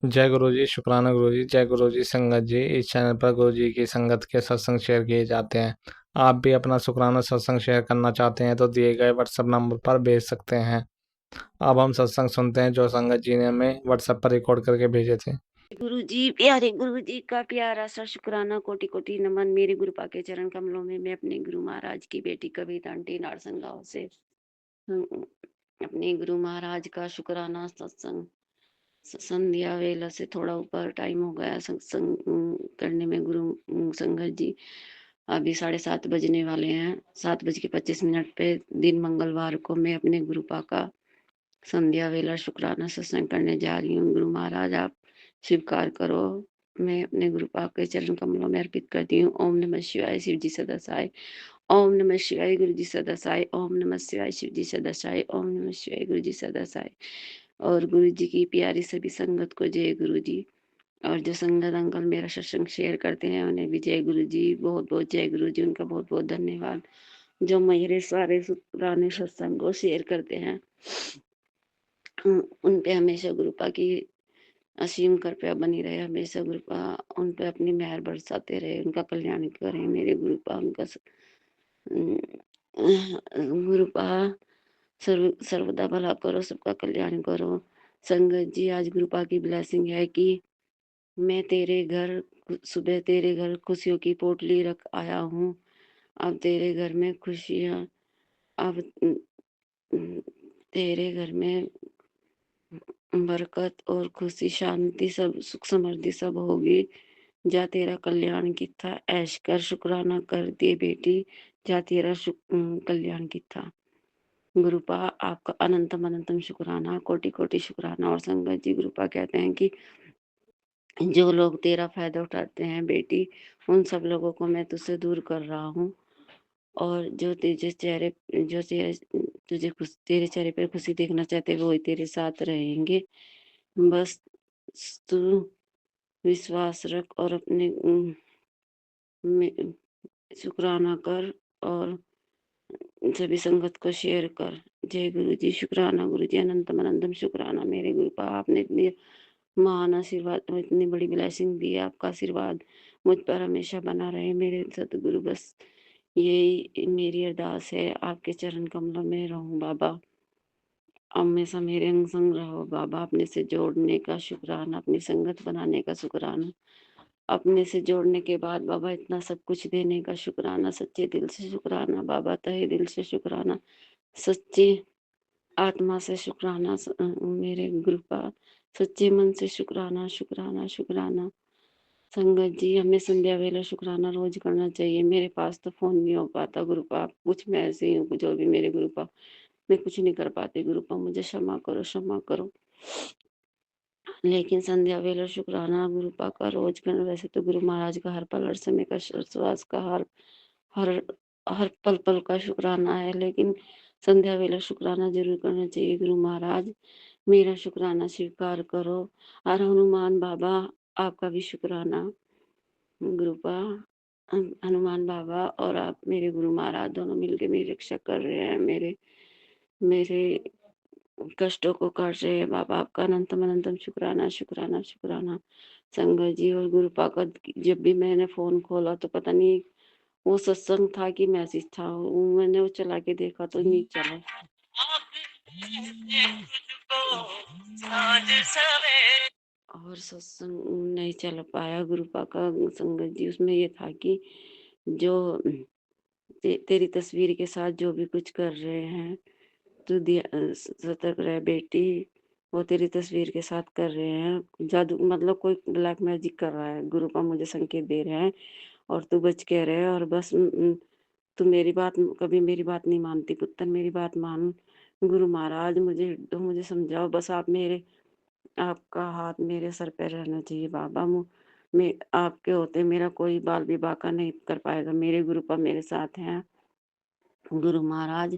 जय गुरु जी, शुक्राना गुरु जी। जय गुरु जी संगत जी। इस चैनल पर गुरु जी की संगत के सत्संग शेयर किए जाते हैं। आप भी अपना शुक्राना सत्संग शेयर करना चाहते हैं तो दिए गए व्हाट्सएप नंबर पर भेज सकते हैं। अब हम सत्संग सुनते हैं जो संगत जी ने हमें व्हाट्सएप पर रिकॉर्ड करके भेजे थे। गुरु जी, प्यारे गुरु जी का प्यारा सा शुक्राना, कोटि कोटि नमन। मेरे गुरु पाके चरण कमलों में मैं अपने गुरु महाराज की बेटी कविता आंटी नारसन गांव से अपने गुरु महाराज का शुक्राना सत्संग संध्या वेला से थोड़ा ऊपर टाइम हो गया सत्संग करने में। गुरु संगत जी अभी 7:30 बजने वाले हैं। 7:25 पे दिन मंगलवार को मैं अपने गुरु पाका संध्या वेला शुक्राना सत्संग करने जा रही हूँ। गुरु महाराज आप स्वीकार करो। मैं अपने गुरु पाक के चरण कमलों में अर्पित करती हूँ। ओम नमः शिवाय, शिव जी सदासाय। ओम नमः शिवाय, गुरु जी सदासाय। ओम नमः शिवाय, शिव जी सदासाय। ओम नमः शिवाय, गुरु जी सदासाय। और गुरु जी की प्यारी सभी संगत को जय गुरु जी। और जो संगत अंकल मेरा सत्संग शेयर करते हैं उन्हें भी जय गुरु जी, बहुत बहुत जय गुरु जी। उनका बहुत बहुत धन्यवाद जो मेरे सारे पुराने सत्संग को शेयर करते हैं। उन पे हमेशा गुरुपा की असीम कृपया बनी रहे। हमेशा गुरुपा उन पे अपनी मेहर बरसाते रहे, उनका कल्याण करें मेरे गुरुपा। उनका गुरुपा सर्वदा भला करो, सबका कल्याण करो। संगत जी, आज गुरुपा की ब्लेसिंग है कि मैं तेरे घर सुबह तेरे घर खुशियों की पोटली रख आया हूँ। अब तेरे घर में खुशियाँ, अब तेरे घर में बरकत और खुशी शांति सब सुख समृद्धि सब होगी। जा तेरा कल्याण किथा, ऐश कर शुक्राना कर दे बेटी, जा तेरा कल्याण किथा। गुरुपा आपका अनंतम अनंतम शुक्राना, कोटि कोटि शुक्राना। और संगत जी, गुरुपा कहते हैं कि जो लोग तेरा फायदा उठाते हैं बेटी, उन सब लोगों को मैं तुझसे दूर कर रहा हूँ। और जो तुझे चेहरे जो तुझे तेरे चेहरे पर खुशी देखना चाहते हैं वही तेरे साथ रहेंगे। बस तू विश्वास रख और अपने में शुक्राना कर और सभी संगत को शेयर कर। जय गुरु जी, शुक्राना गुरु जी, अनंतम अनंतम शुक्राना मेरे गुरु का। आपने इतनी महान आशीर्वाद, इतनी बड़ी ब्लेसिंग दी है। आपका आशीर्वाद मुझ पर हमेशा बना रहे मेरे सतगुरु। बस यही मेरी अरदास है, आपके चरण कमलों में रहूं बाबा। हमेशा मेरे अंग संग रहो बाबा। अपने से जोड़ने का शुक्राना, अपनी संगत बनाने का शुक्राना, अपने से जोड़ने के बाद बाबा इतना सब कुछ देने का शुक्राना। सच्चे दिल से शुक्राना बाबा, तहे दिल से शुक्राना, सच्ची आत्मा से शुक्राना मेरे गुरु का। सच्चे मन से शुक्राना शुक्राना शुक्राना। संगत जी, हमें संध्या वेला शुक्राना रोज करना चाहिए। मेरे पास तो फोन नहीं हो पाता गुरुपा, कुछ मैं ऐसे ही हूँ जो भी मेरे गुरुपा, मैं कुछ नहीं कर पाती गुरुपा, मुझे क्षमा करो क्षमा करो। लेकिन संध्या वेला शुक्राना गुरुपा का रोज करना। वैसे तो गुरु महाराज का हर पल हर समय का श्वास का हर हर पल पल का शुक्राना है, लेकिन संध्या वेला शुक्राना जरूर करना चाहिए। गुरु महाराज मेरा शुक्राना स्वीकार करो। और हनुमान बाबा आपका भी शुक्राना। गुरुपा हनुमान बाबा और आप मेरे गुरु महाराज दोनों मिलके मेरी रक्षा कर रहे हैं, मेरे मेरे कष्टों को काट रहे हैं बाबा। आपका अनंतम अनंतम शुक्राना शुक्राना शुक्राना। संगत जी और गुरुपा का जब भी मैंने फोन खोला तो पता नहीं वो सत्संग था कि मैसेज था, मैंने वो चला के देखा तो नहीं चला। और सत्संग नहीं चल पाया गुरुपा का। संगत जी, उसमें ये था कि जो तेरी तस्वीर के साथ जो भी कुछ कर रहे हैं तू सतर्क रह बेटी, वो तेरी तस्वीर के साथ कर रहे हैं जादू, मतलब कोई ब्लैक मैजिक कर रहा है। गुरुपा मुझे संकेत दे रहे हैं और तू बच के रहे। और बस तू मेरी बात कभी मेरी बात नहीं मानती पुत्र, मेरी बात मान। गुरु महाराज मुझे समझाओ बस। आप मेरे आपका हाथ मेरे सर पे रहना चाहिए बाबा। मैं आपके होते मेरा कोई बाल विवाह का नहीं कर पाएगा। मेरे गुरु पर मेरे साथ हैं। गुरु महाराज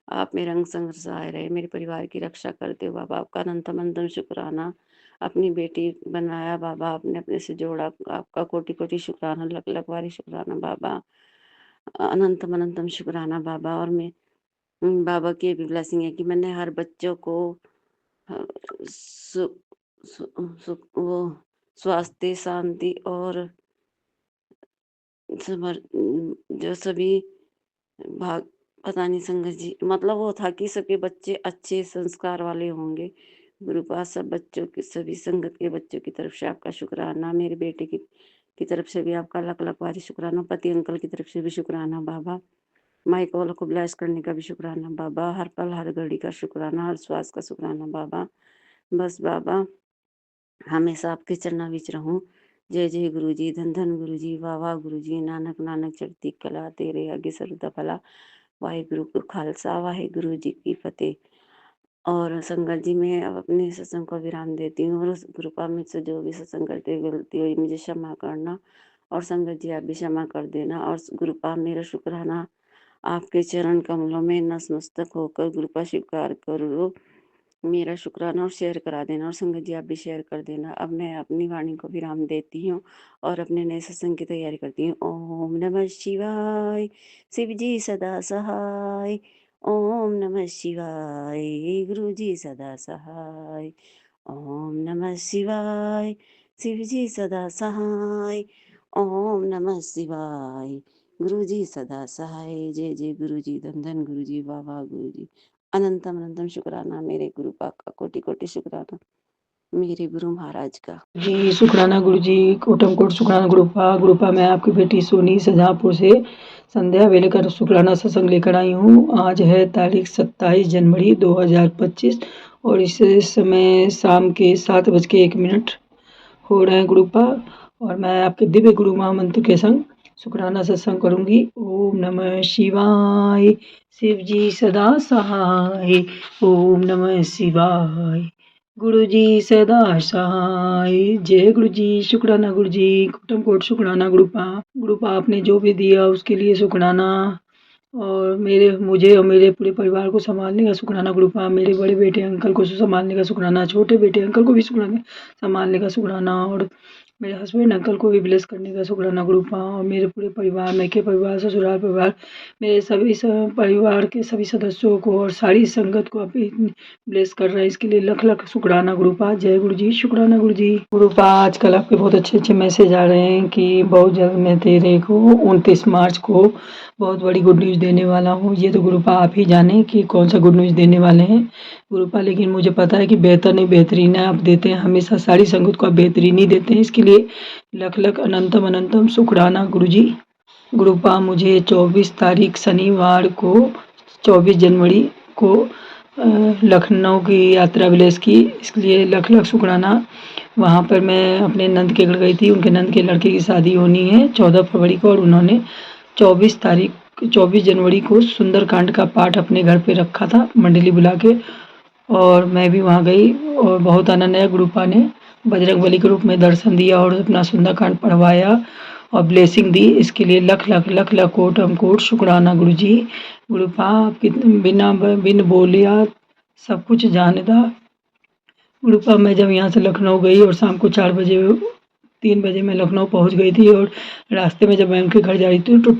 आप मेरे अंग संग सहाय रहे, मेरे परिवार की रक्षा करते हो बाबा। आपका अनंतम अनंतम शुक्राना। अपनी बेटी बनाया बाबा, आपने अपने से जोड़ा, आपका कोटि कोटि शुक्राना, लख लख बारी शुक्राना बाबा। अनंतम अनंतम शुक्राना बाबा। और मैं बाबा की भी ब्लेसिंग है कि मैंने हर बच्चों को सु, वो स्वास्थ्य, शांति और जो सभी भाग पता नहीं संगत जी, मतलब वो था कि सबके बच्चे अच्छे संस्कार वाले होंगे। गुरुपाद सब बच्चों की, सभी संगत के बच्चों की तरफ से आपका शुक्राना, मेरे बेटे की तरफ से भी आपका लाख लाख बारी शुक्राना, पति अंकल की तरफ से भी शुक्राना बाबा, माइक वालों को ब्लेस करने का भी शुक्राना बाबा, हर पल हर घड़ी का शुक्राना, हर श्वास का शुक्राना बाबा। बस बाबा हमेशा आपके चरणों बीच रहूं। जय जय गुरु जी, धन धन गुरु जी, वाह वाह गुरु जी, नानक नानक चढ़ती कला, तेरे आगे सर्वदा भला। वाहिगुरु को खालसा, वाहिगुरु जी की फतेह। और संगत जी, मैं अब अपने सत्संग को विराम देती हूँ, और उस कृपा में से जो भी सत्संग करते हुए गलती हुई मुझे क्षमा करना, और संगत जी आप भी क्षमा कर देना। और गुरुपा मेरा शुक्राना आपके चरण कमलों में नतमस्तक होकर गुरुपा स्वीकार करो मेरा शुक्राना, और शेयर करा देना, और संगत जी आप भी शेयर कर देना। अब मैं अपनी वाणी को विराम देती हूँ और अपने नए सत्संग की तैयारी करती हूँ। ओम नमः शिवाय, शिव जी सदा सहाय। ओम नमः शिवाय, गुरु जी सदा सहाय। ओम नमः शिवाय, शिव जी सदा सहाय। ओम नमः शिवाय, गुरु जी सदा सहाय। जय जय गुरु जी, धन धन गुरु जी, वाह वाह गुरु जी, अनंतम अनंतम शुक्राना मेरे गुरु पाक का, कोटि कोटि शुक्राना मेरे गुरु महाराज का। जी शुक्राना गुरु जी, कोटम कोट शुक्राना गुरुपा। मैं आपकी बेटी सोनी शाहजहाँपुर से संध्या वेलेकर शुक्राना सत्संग लेकर आई हूँ। आज है तारीख 27 जनवरी 2025 और इस समय शाम के 7:01 हो रहे हैं गुरुपा। और मैं आपके दिव्य गुरु महामंत्र के संग शुक्राना सत्संग करूंगी। ओम नमः शिवाय, शिव जी सदा सहाय। ओम नमः शिवाय, गुरु जी सदा सहाय। जय गुरु जी, शुक्राना गुरु जी, कोटम कोट शुक्राना गुरुपा आपने जो भी दिया उसके लिए शुक्राना। और मुझे और मेरे पूरे परिवार को संभालने का शुक्राना गुरुपा। मेरे बड़े बेटे अंकल को संभालने का शुक्राना, छोटे बेटे अंकल को भी शुक्राना संभालने का शुक्राना, और मेरे हस्बैंड अंकल को भी ब्लेस करने का शुक्राना गुरुपा। और मेरे पूरे परिवार, मैके परिवार, ससुराल परिवार, मेरे सभी परिवार के सभी सदस्यों को और सारी संगत को आप ब्लेस कर रहे हैं, इसके लिए लख लख शुक्राना गुरुपा। जय गुरु जी, शुक्राना गुरु जी। गुरुपा आजकल आपके बहुत अच्छे अच्छे मैसेज आ रहे हैं कि बहुत जल्द मैं तेरे को 29 मार्च को बहुत बड़ी गुड न्यूज़ देने वाला हूँ। ये तो गुरुपा आप ही जाने कि कौन सा गुड न्यूज़ देने वाले हैं गुरुपा, लेकिन मुझे पता है कि बेहतर नहीं बेहतरीन है आप देते हैं, हमेशा सारी संगत को आप बेहतरीन ही देते हैं, इसके लिए लख लख अनंतम अनंतम शुक्राना गुरु जी। गुरुपा मुझे 24 तारीख शनिवार को 24 जनवरी को लखनऊ की यात्रा विलेज की, इसके लिए लख लख शुक्राना। वहाँ पर मैं अपने नंद के घर गई थी, उनके नंद के लड़के की शादी होनी है 14 फरवरी को, और उन्होंने 24 जनवरी को सुंदरकांड का पाठ अपने घर पे रखा था मंडली बुला के, और मैं भी वहाँ गई और बहुत आनंद आया। गुरुपा ने बजरंगबली के रूप में दर्शन दिया और अपना सुंदरकांड पढ़वाया और ब्लेसिंग दी, इसके लिए लख लख लख लख कोटम कोट शुक्राना गुरु जी। गुरुपा आप बिन बोलिया सब कुछ जानदा। गुरुपा मैं जब यहाँ से लखनऊ गई और शाम को 3 बजे मैं लखनऊ पहुँच गई थी, और रास्ते में जब मैं उनके घर जा रही थी तो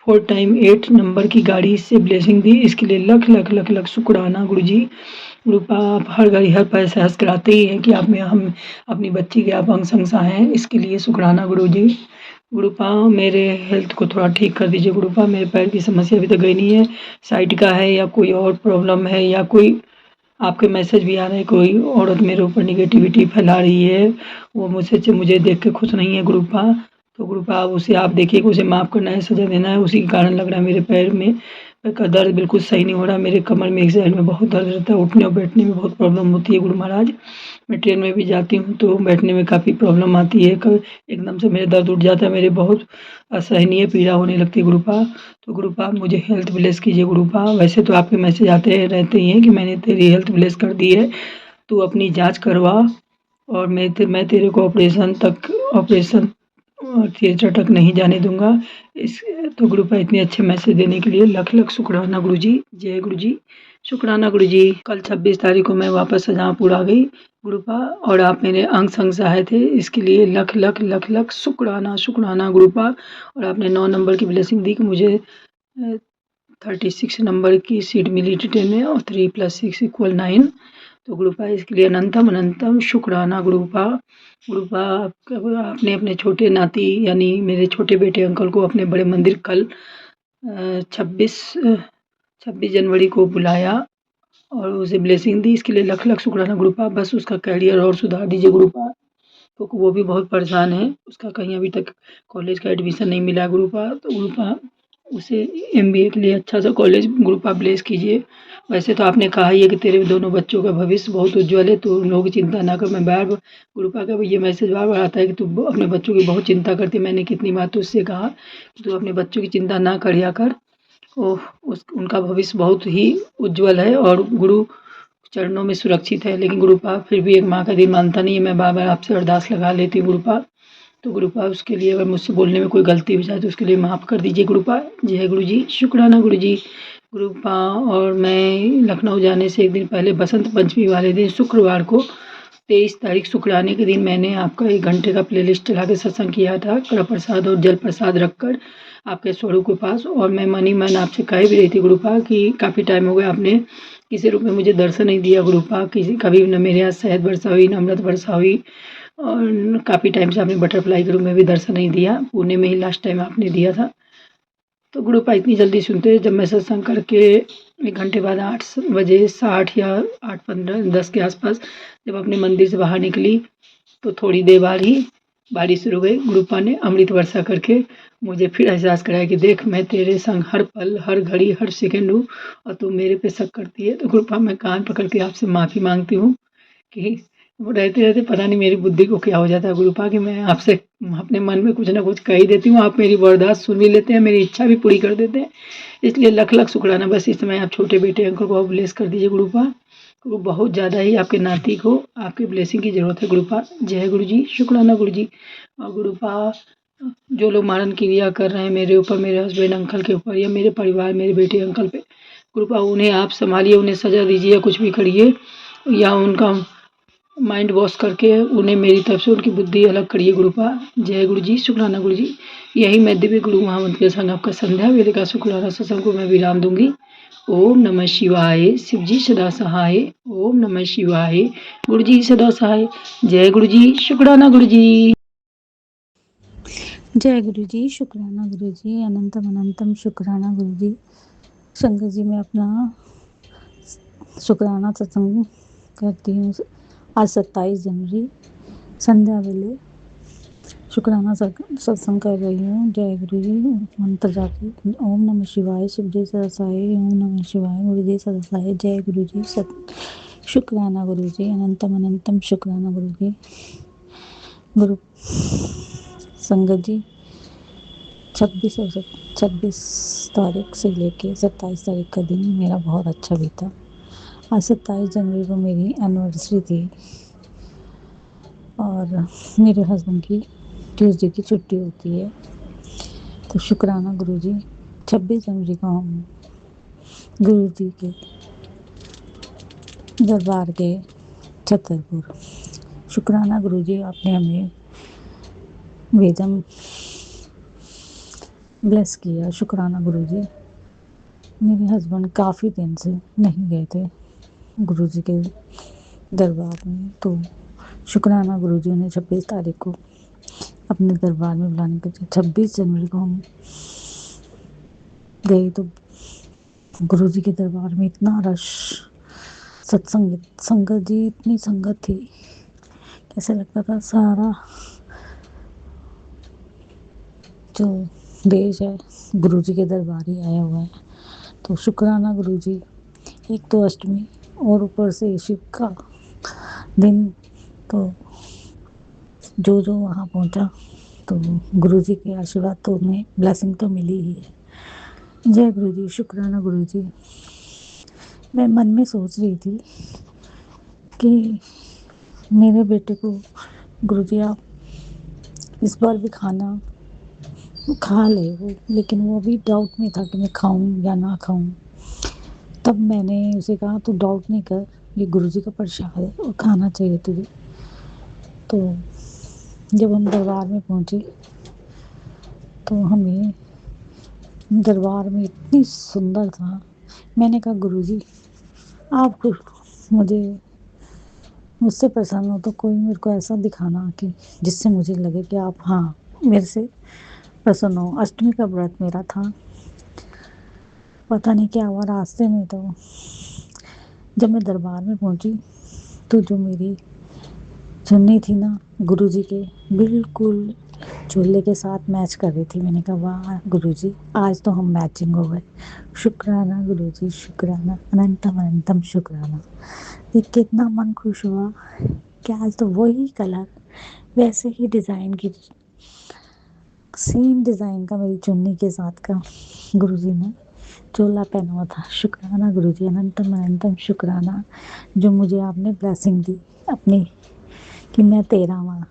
4x8 नंबर की गाड़ी से ब्लेसिंग दी, इसके लिए लख लख लख लख शुक्राना गुरु जी। गुरुपा आप हर घड़ी हर पल एहसास कराते ही हैं कि आप में हम अपनी बच्ची के आप अंग संग हैं, इसके लिए शुक्राना गुरु जी। गुरुपा मेरे हेल्थ को थोड़ा ठीक कर दीजिए गुरुपा, मेरे पैर की समस्या अभी तक गई नहीं है, साइट का है या कोई और प्रॉब्लम है, या कोई आपके मैसेज भी आ रहे हैं कोई औरत मेरे ऊपर निगेटिविटी फैला रही है, वो मुझे देख के खुश नहीं है गुरुपा। तो गुरुपा आप उसे आप देखिए कि उसे माफ़ करना है, सज़ा देना है, उसी के कारण लग रहा है मेरे पैर में का दर्द बिल्कुल सही नहीं हो रहा, मेरे कमर में एक साइड में बहुत दर्द रहता है, उठने और बैठने में बहुत प्रॉब्लम होती है गुरु महाराज। मैं ट्रेन में भी जाती हूँ तो बैठने में काफ़ी प्रॉब्लम आती है, एकदम से मेरे दर्द उठ जाता है, मेरे बहुत असहनीय पीड़ा होने लगती है गुरुपा। तो गुरुपा मुझे हेल्थ ब्लेस कीजिए गुरुपा। वैसे तो आपके मैसेज आते रहते ही हैं कि मैंने तेरी हेल्थ ब्लेस कर दी है, तू अपनी जाँच करवा और मैं तेरे को ऑपरेशन थिएटर तक नहीं जाने दूंगा। इस तो गुरुपा इतने अच्छे मैसेज देने के लिए लख लख शुक्राना गुरु जी। जय गुरु जी, शुक्राना गुरु जी। कल 26 तारीख को मैं वापस शाहजहाँपुर आ गई गुरुपा, और आप मेरे अंग संग सहाय थे, इसके लिए लख लख लख लख शुक्राना शुक्राना गुरुपा। और आपने 9 नंबर की ब्लेसिंग दी कि मुझे 36 नंबर की सीट मिली रिटेन में और 3 + 6 = 9। तो गुरुपा इसके लिए अनंतम अनंतम शुक्राना गुरुपा। गुरुपा आपने अपने छोटे नाती यानी मेरे छोटे बेटे अंकल को अपने बड़े मंदिर कल 26 जनवरी को बुलाया और उसे ब्लेसिंग दी। इसके लिए लख लख शुक्राना गुरुपा। बस उसका करियर और सुधार दीजिए गुरुपा, क्योंकि वो भी बहुत परेशान है। उसका कहीं अभी तक कॉलेज का एडमिशन नहीं मिला गुरुपा। तो गुरुपा उसे MBA के लिए अच्छा सा कॉलेज गुरुपा ब्लेस कीजिए। वैसे तो आपने कहा ही है कि तेरे दोनों बच्चों का भविष्य बहुत उज्ज्वल है, तो उन लोगों की चिंता ना कर। मैं बार-बार गुरुपा का ये मैसेज बार-बार आता है कि तू अपने बच्चों की बहुत चिंता करती है। मैंने कितनी बार तुझसे कहा कि तू अपने बच्चों की चिंता ना करिया कर। उनका भविष्य बहुत ही उज्ज्वल है और गुरु चरणों में सुरक्षित है। लेकिन गुरुपा फिर भी एक माँ का दिल मानता नहीं है। मैं बार-बार आपसे अरदास लगा लेती हूँ गुरुपा। तो गुरुपा उसके लिए अगर मुझसे बोलने में कोई गलती हो जाए तो उसके लिए माफ़ कर दीजिए गुरुपा। जय गुरु जी, शुक्राना गुरु जी। गुरुपा और मैं लखनऊ जाने से एक दिन पहले बसंत पंचमी वाले दिन शुक्रवार को 23 तारीख शुक्राने के दिन मैंने आपका 1 घंटे का प्लेलिस्ट चला के सत्संग किया था, कड़ा प्रसाद और जल प्रसाद रखकर आपके स्वरूप के पास। और मैं मन ही मन आपसे कह भी रही थी गुरुपा कि काफ़ी टाइम हो गया आपने किसी रूप में मुझे दर्शन नहीं दिया गुरुपा। कभी न मेरे यहाँ शहद वर्षा हुई, न अमृत वर्षा हुई और काफ़ी टाइम से आपने बटरफ्लाई के रूप में भी दर्शन नहीं दिया। पुणे में ही लास्ट टाइम आपने दिया था। तो गुरुपा इतनी जल्दी सुनते जब मैं सत्संग करके 1 घंटे बाद 8 बजे 60 या 8:15 10 के आसपास जब अपने मंदिर से बाहर निकली तो थोड़ी देर बाद ही बारिश शुरू हो गई। गुरुपा ने अमृत वर्षा करके मुझे फिर एहसास कराया कि देख मैं तेरे संग हर पल, हर घड़ी, हर सेकंड हूँ और तू मेरे पे शक करती है। तो गुरुपा मैं कान पकड़ के आपसे माफ़ी माँगती हूँ कि वो रहते-रहते पता नहीं मेरी बुद्धि को क्या हो जाता है गुरुपा कि मैं आपसे अपने मन में कुछ ना कुछ कह ही देती हूँ। आप मेरी बर्दाश्त सुन भी लेते हैं, मेरी इच्छा भी पूरी कर देते हैं। इसलिए लख-लख शुक्राना। बस इस समय आप छोटे बेटे अंकल को ब्लेस कर दीजिए गुरुपा। वो बहुत ज़्यादा ही आपके नाती को आपकी ब्लेसिंग की ज़रूरत है गुरुपा। जय गुरु जी, शुक्राना गुरु जी। और गुरुपा जो लोग मारन क्रिया कर रहे हैं मेरे ऊपर, मेरे हस्बैंड अंकल के ऊपर या मेरे परिवार, मेरे बेटे अंकल पे, गुरुपा उन्हें आप संभालिए, उन्हें सज़ा दीजिए या कुछ भी करिए या उनका माइंड वॉश करके उन्हें मेरी तरफ से उनकी बुद्धि अलग करिए गुरुपा। जय गुरु जी, शुक्राना गुरु जी। यही मैं दिव्य गुरु महामंत्र के संग आपका संध्या वेले का शुक्राना सत्संग को मैं विराम दूंगी। ओम नमः शिवाय। शिव जी सदा सहाय। ओम नमः शिवाय। गुरु जी सदा सहाय। जय गुरु जी, शुक्राना गुरु जी। जय गुरु जी, शुक्राना गुरु जी, अनंतम अनंतम शुक्राना गुरु जी। शंकर जी मैं अपना शुक्राना सत्संग करती हूँ। आज 27 जनवरी संध्या वेले शुक्राना सत्संग कर रही हूँ। जय गुरु जी। मंत्र जाके ओम नमः शिवाय, शिव जी सदासाय, ओम नमः शिवाय, गुरु जी सदासाय। जय गुरु जी। शुक्राना गुरु जी, अनंतम अनंतम शुक्राना गुरु जी। गुरु संगत जी 26 तारीख से लेके 27 तारीख का दिन मेरा बहुत अच्छा बीता। आज 27 जनवरी को मेरी एनिवर्सरी थी और मेरे हस्बैंड की ट्यूसडे की छुट्टी होती है। तो शुक्राना गुरु जी, 26 जनवरी को हम गुरु जी के दरबार गए छतरपुर। शुक्राना गुरु जी, आपने हमें वेदम ब्लेस किया। शुक्राना गुरु जी। मेरे हस्बैंड काफ़ी दिन से नहीं गए थे गुरु जी के दरबार में, तो शुक्राना गुरु जी ने 26 तारीख को अपने दरबार में बुलाने के लिए 26 जनवरी को हम गए। तो गुरु जी के दरबार में इतना रश, संगत जी, इतनी संगत थी, ऐसा लगता था सारा जो देश है गुरु जी के दरबार ही आया हुआ है। तो शुक्राना गुरु जी। एक तो अष्टमी और ऊपर से शिव का दिन, तो जो वहाँ पहुँचा तो गुरु जी के आशीर्वाद तो उन्हें ब्लेसिंग तो मिली ही है। जय गुरु जी, शुक्राना गुरु जी। मैं मन में सोच रही थी कि मेरे बेटे को गुरु जी आप इस बार भी खाना खा ले वो, लेकिन वो अभी डाउट में था कि मैं खाऊं या ना खाऊं। तब मैंने उसे कहा तू डाउट नहीं कर, ये गुरु जी का प्रसाद है और खाना चाहिए तुझे। तो जब हम दरबार में पहुँचे तो हमें दरबार में इतनी सुंदर था। मैंने कहा गुरुजी आप मुझे मुझसे प्रसन्न हो तो कोई मेरे को ऐसा दिखाना कि जिससे मुझे लगे कि आप हाँ मेरे से प्रसन्न हो। अष्टमी का व्रत मेरा था। पता नहीं क्या हुआ रास्ते में, तो जब मैं दरबार में पहुंची तो जो मेरी चुन्नी थी ना गुरुजी के बिल्कुल चोले के साथ मैच कर रही थी। मैंने कहा वाह गुरुजी आज तो हम मैचिंग हो गए। शुक्राना गुरुजी शुक्राना, अनंतम अनंतम शुक्राना। देख के इतना मन खुश हुआ कि आज तो वही कलर वैसे ही डिज़ाइन की सेम डिज़ाइन का मेरी चुन्नी के साथ का गुरुजी ने चोला पहना हुआ था। शुक्राना गुरुजी, अनंतम अनंतम शुक्राना जो मुझे आपने ब्लेसिंग दी अपनी कि मैं तेरा हुआ।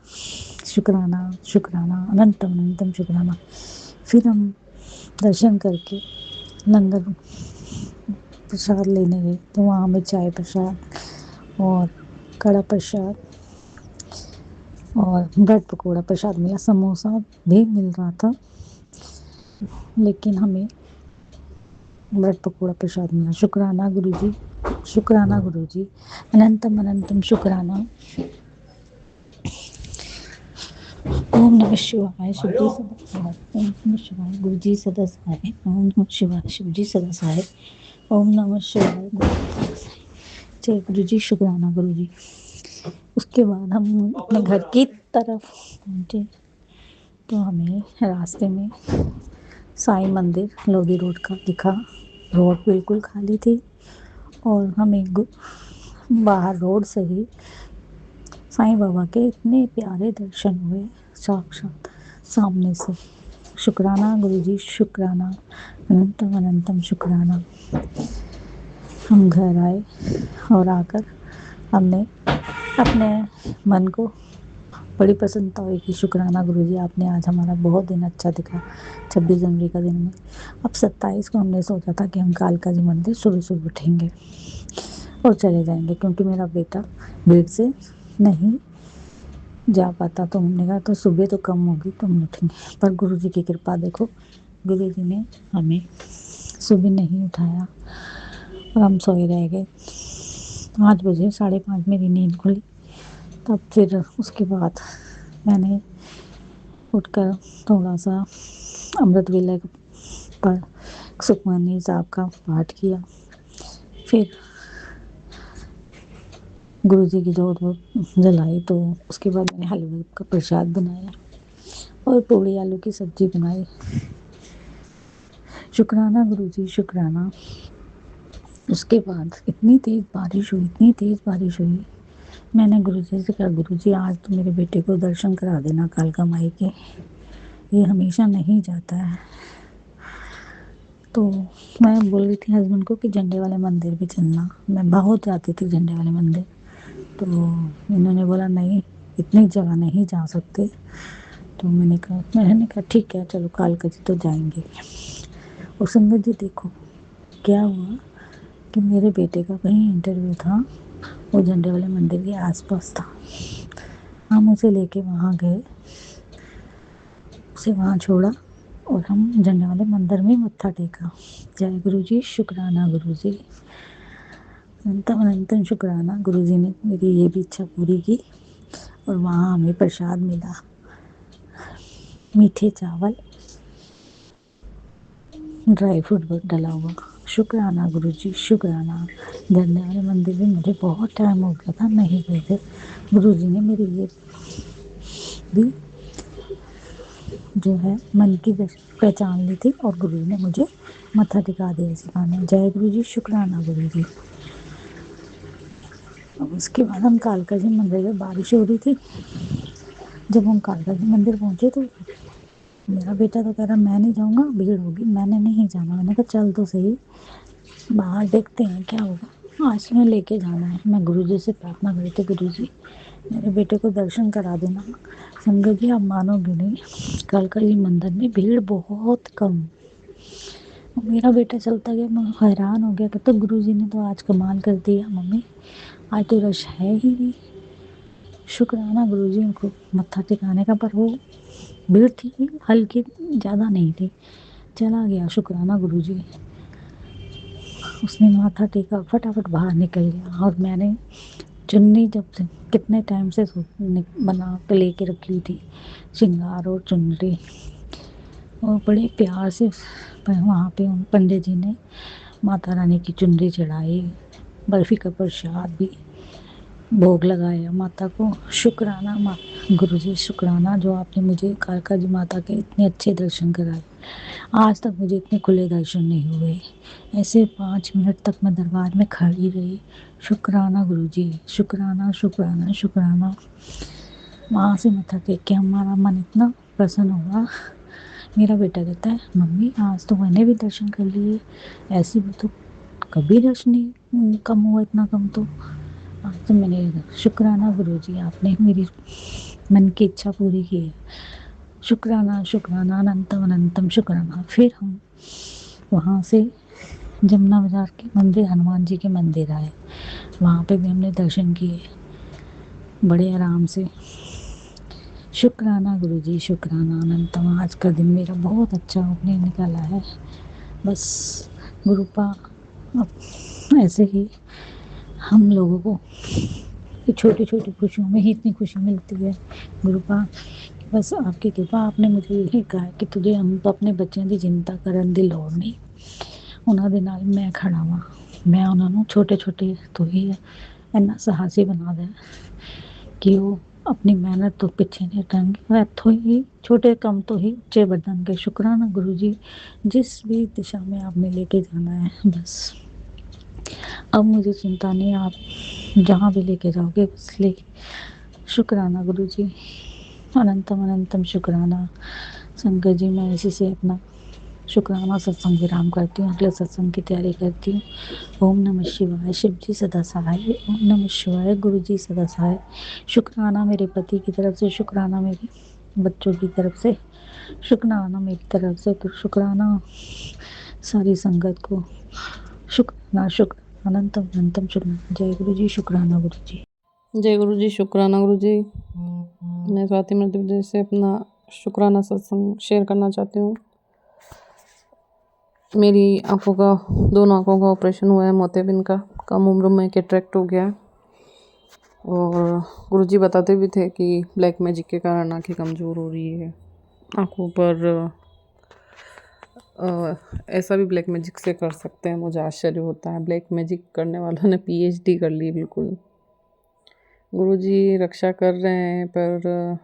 शुक्राना शुक्राना, अनंतम अनंतम शुक्राना। फिर हम दर्शन करके लंगर प्रसाद लेने गए तो वहाँ हमें चाय प्रसाद और कड़ा प्रसाद और ब्रेड पकौड़ा प्रसाद मिला। समोसा भी मिल रहा था लेकिन हमें ब्रेड पकौड़ा प्रसाद मिला। शुक्राना गुरुजी शुक्राना गुरुजी, अनंतम अनंतम शुक्राना। ओम नमः शिवाय शिवजी सदा सहाय। ओम नमः शिवाय गुरुजी सदा सहाय। ओम नमः शिवाय शिवजी सदा सहाय। ओम नमः शिवाय गुरुजी सदा सहाय। जय गुरुजी शुक्राना गुरुजी। उसके बाद हम अपने घर की तरफ पहुँचे तो हमें रास्ते में साईं मंदिर लोधी रोड का दिखा। रोड बिल्कुल खाली थी और हमें बाहर रोड से ही साईं बाबा के इतने प्यारे दर्शन हुए साक्षात सामने से। शुक्राना गुरुजी शुक्राना, अनंतम अनंतम शुक्राना। हम घर आए और आकर हमने अपने मन को बड़ी प्रसन्नता हुई कि शुक्राना गुरुजी आपने आज हमारा बहुत दिन अच्छा दिखा। 26 जनवरी का दिन में अब 27 को हमने सोचा था कि हम कालका जी मंदिर सुबह सुबह उठेंगे और चले जाएंगे क्योंकि मेरा बेटा भीड़ से नहीं जा पाता। तो हमने कहा तो सुबह तो कम होगी तो हम उठेंगे। पर गुरुजी की कृपा देखो, गुरुजी ने हमें सुबह नहीं उठाया और हम सोए रह गए। 5 बजे 5:30 मेरी नींद खुली। तब फिर उसके बाद मैंने उठकर थोड़ा सा अमृत वेला पर सुखमनी साहब का पाठ किया। फिर गुरुजी की जोत जलाई तो उसके बाद मैंने हलवे का प्रसाद बनाया और पूड़ी आलू की सब्जी बनाई। शुक्राना गुरुजी शुक्राना। उसके बाद इतनी तेज़ बारिश हुई, इतनी तेज़ बारिश हुई। मैंने गुरुजी से कहा गुरुजी आज तो मेरे बेटे को दर्शन करा देना कालका माई के, ये हमेशा नहीं जाता है। तो मैं बोल रही थी हस्बैंड को कि झंडे वाले मंदिर भी चलना। मैं बहुत जाती थी झंडे वाले मंदिर। तो इन्होंने बोला नहीं इतनी जगह नहीं जा सकते। तो मैंने कहा ठीक है चलो कालका जी तो जाएंगे। और संगत जी देखो क्या हुआ कि मेरे बेटे का कहीं इंटरव्यू था, वो झंडे वाले मंदिर के आसपास था। हम उसे लेके वहाँ गए, उसे वहाँ छोड़ा और हम झंडे वाले मंदिर में मत्था टेका। जय गुरुजी शुक्राना गुरुजी, अनंतम अनंतम शुक्राना। गुरुजी ने मेरी ये भी इच्छा पूरी की और वहाँ हमें प्रसाद मिला, मीठे चावल ड्राई फ्रूट डला हुआ। शुक्राना गुरुजी शुक्राना। झंडे वाले मंदिर में मुझे बहुत टाइम हो गया था नहीं गए थे। गुरुजी ने मेरी ये भी जो है मन की पहचान ली थी और गुरुजी ने मुझे मत्था टिका दिया सिखाने। जय गुरुजी शुक्राना गुरुजी। अब उसके बाद हम कालका जी मंदिर में, बारिश हो रही थी। जब हम कालका जी मंदिर पहुँचे तो मेरा बेटा तो कह रहा मैं नहीं जाऊँगा भीड़ होगी, मैंने नहीं जाना। मैंने कहा चल तो सही बाहर देखते हैं क्या होगा, आज में लेके जाना है। मैं गुरुजी से प्रार्थना करी थी गुरुजी मेरे बेटे को दर्शन करा देना। संगत जी आप मानोगे नहीं, कालका जी मंदिर में भीड़ बहुत कम। मेरा बेटा चलता गया, मैं हैरान हो गया कि तो गुरुजी ने तो आज कमाल कर दिया मम्मी, आज तो रश है ही नहीं। शुक्राना गुरुजी उनको मत्था टिकाने का। पर वो भीड़ थी हल्की, ज़्यादा नहीं थी। चला गया शुक्राना गुरुजी। उसने माथा टेका, फटाफट बाहर निकल गया। और मैंने चुन्नी जब से कितने टाइम से बना के लेके रखी थी, श्रृंगार और चुनरी, और बड़े प्यार से वहाँ पे उन पंडित जी ने माता रानी की चुनरी चढ़ाई, बर्फ़ी का प्रसाद भी भोग लगाया माता को। शुक्राना माँ गुरुजी, शुक्राना जो आपने मुझे कालका जी माता के इतने अच्छे दर्शन कराए। आज तक मुझे इतने खुले दर्शन नहीं हुए। ऐसे 5 मिनट तक मैं दरबार में खड़ी रही। शुक्राना गुरुजी, शुक्राना शुक्राना शुक्राना। वहाँ से माथा टेक के हमारा मन इतना प्रसन्न हुआ। मेरा बेटा कहता है, मम्मी आज तो मैंने भी दर्शन कर लिए, ऐसे भी तो कभी दर्शन नहीं कम हुआ, इतना कम तो आज तो मैंने। शुक्राना गुरुजी, आपने मेरी मन की इच्छा पूरी की है। शुक्राना शुक्राना अनंतम अनंतम शुक्राना। फिर हम वहाँ से जमुना बाजार के मंदिर, हनुमान जी के मंदिर आए। वहाँ पे भी हमने दर्शन किए बड़े आराम से। शुक्राना गुरुजी, शुक्राना अनंतम। आज का दिन मेरा बहुत अच्छा होने निकला है। बस गुरुपा अब ऐसे ही हम लोगों को छोटी छोटी खुशियों में ही इतनी खुशी मिलती है। गुरुपा बस आपकी कृपा। आपने मुझे यही कहा कि तुझे हम अपने बच्चों की चिंता करन दी लोड़ नहीं, ਉਹਨਾਂ ਦੇ ਨਾਲ मैं खड़ा ਵਾਂ। मैं उन्होंने छोटे छोटे तो ही इन्ना साहसी बना दिया कि वो अपनी मेहनत तो पिछे नहीं हटाएंगे, इतों ही छोटे कम तो ही उच्चे बढ़ेंगे। शुक्राना गुरु जी, जिस भी दिशा में आपने लेके जाना है, बस अब मुझे चिंता नहीं, आप जहाँ भी लेके जाओगे बस ले। शुक्राना गुरु जी, अनंतम अनंतम शुक्राना। संगत जी, मैं इसी से अपना शुक्राना सत्संग विराम करती हूँ, अगले सत्संग की तैयारी करती हूँ। ओम नमः शिवाय। शिव जी सदा सहाय। ओम नमः शिवाय। गुरु जी सदा सहाय। शुक्राना मेरे पति की तरफ से, शुक्राना मेरे बच्चों की तरफ से, शुक्राना मेरी तरफ से, तो शुक्राना सारी संगत को। शुक्राना शुक्राना अनंतम अनंतम शुक्राना। जय गुरु जी। शुक्राना गुरु जी। जय गुरु जी, शुक्राना गुरु जी। मैं स्वाति मध्य प्रदेश से अपना शुक्राना सत्संग शेयर करना चाहती हूँ। मेरी आँखों का, दोनों आँखों का ऑपरेशन हुआ है, मोतियाबिंद का। कम उम्र में कैटरेक्ट हो गया है। और गुरुजी बताते भी थे कि ब्लैक मैजिक के कारण आँखें कमज़ोर हो रही है। आँखों पर ऐसा भी ब्लैक मैजिक से कर सकते हैं। मुझे आश्चर्य होता है, ब्लैक मैजिक करने वालों ने PhD कर ली बिल्कुल। गुरुजी रक्षा कर रहे हैं, पर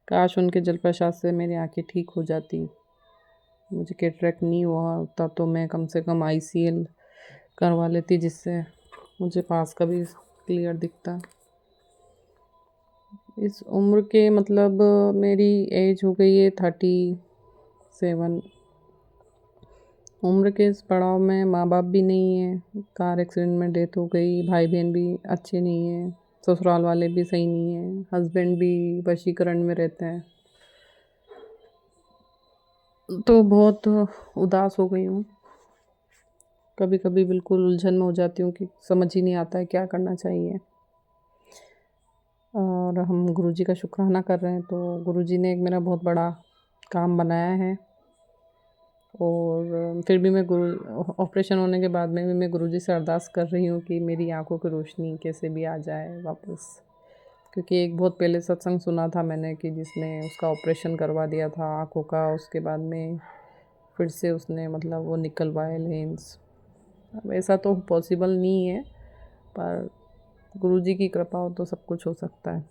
काश उनके जल प्रसाद से मेरी आँखें ठीक हो जाती। मुझे कैटरेक्ट नहीं हुआ होता तो मैं कम से कम ICL करवा लेती, जिससे मुझे पास का भी क्लियर दिखता। इस उम्र के मतलब मेरी एज हो गई है 37। उम्र के इस पड़ाव में माँ बाप भी नहीं है, कार एक्सीडेंट में डेथ हो गई, भाई बहन भी अच्छे नहीं हैं, ससुराल वाले भी सही नहीं हैं, हस्बैंड भी वशीकरण में रहते हैं। तो बहुत उदास हो गई हूँ। कभी कभी बिल्कुल उलझन में हो जाती हूँ कि समझ ही नहीं आता है क्या करना चाहिए। और हम गुरुजी का शुक्राना कर रहे हैं, तो गुरुजी ने एक मेरा बहुत बड़ा काम बनाया है। और फिर भी मैं ऑपरेशन होने के बाद में भी मैं गुरुजी से अरदास कर रही हूँ कि मेरी आंखों की रोशनी कैसे भी आ जाए वापस। क्योंकि एक बहुत पहले सत्संग सुना था मैंने कि जिसने उसका ऑपरेशन करवा दिया था आंखों का, उसके बाद में फिर से उसने मतलब वो निकलवाए लेंस। अब ऐसा तो पॉसिबल नहीं है, पर गुरुजी की कृपा हो तो सब कुछ हो सकता है।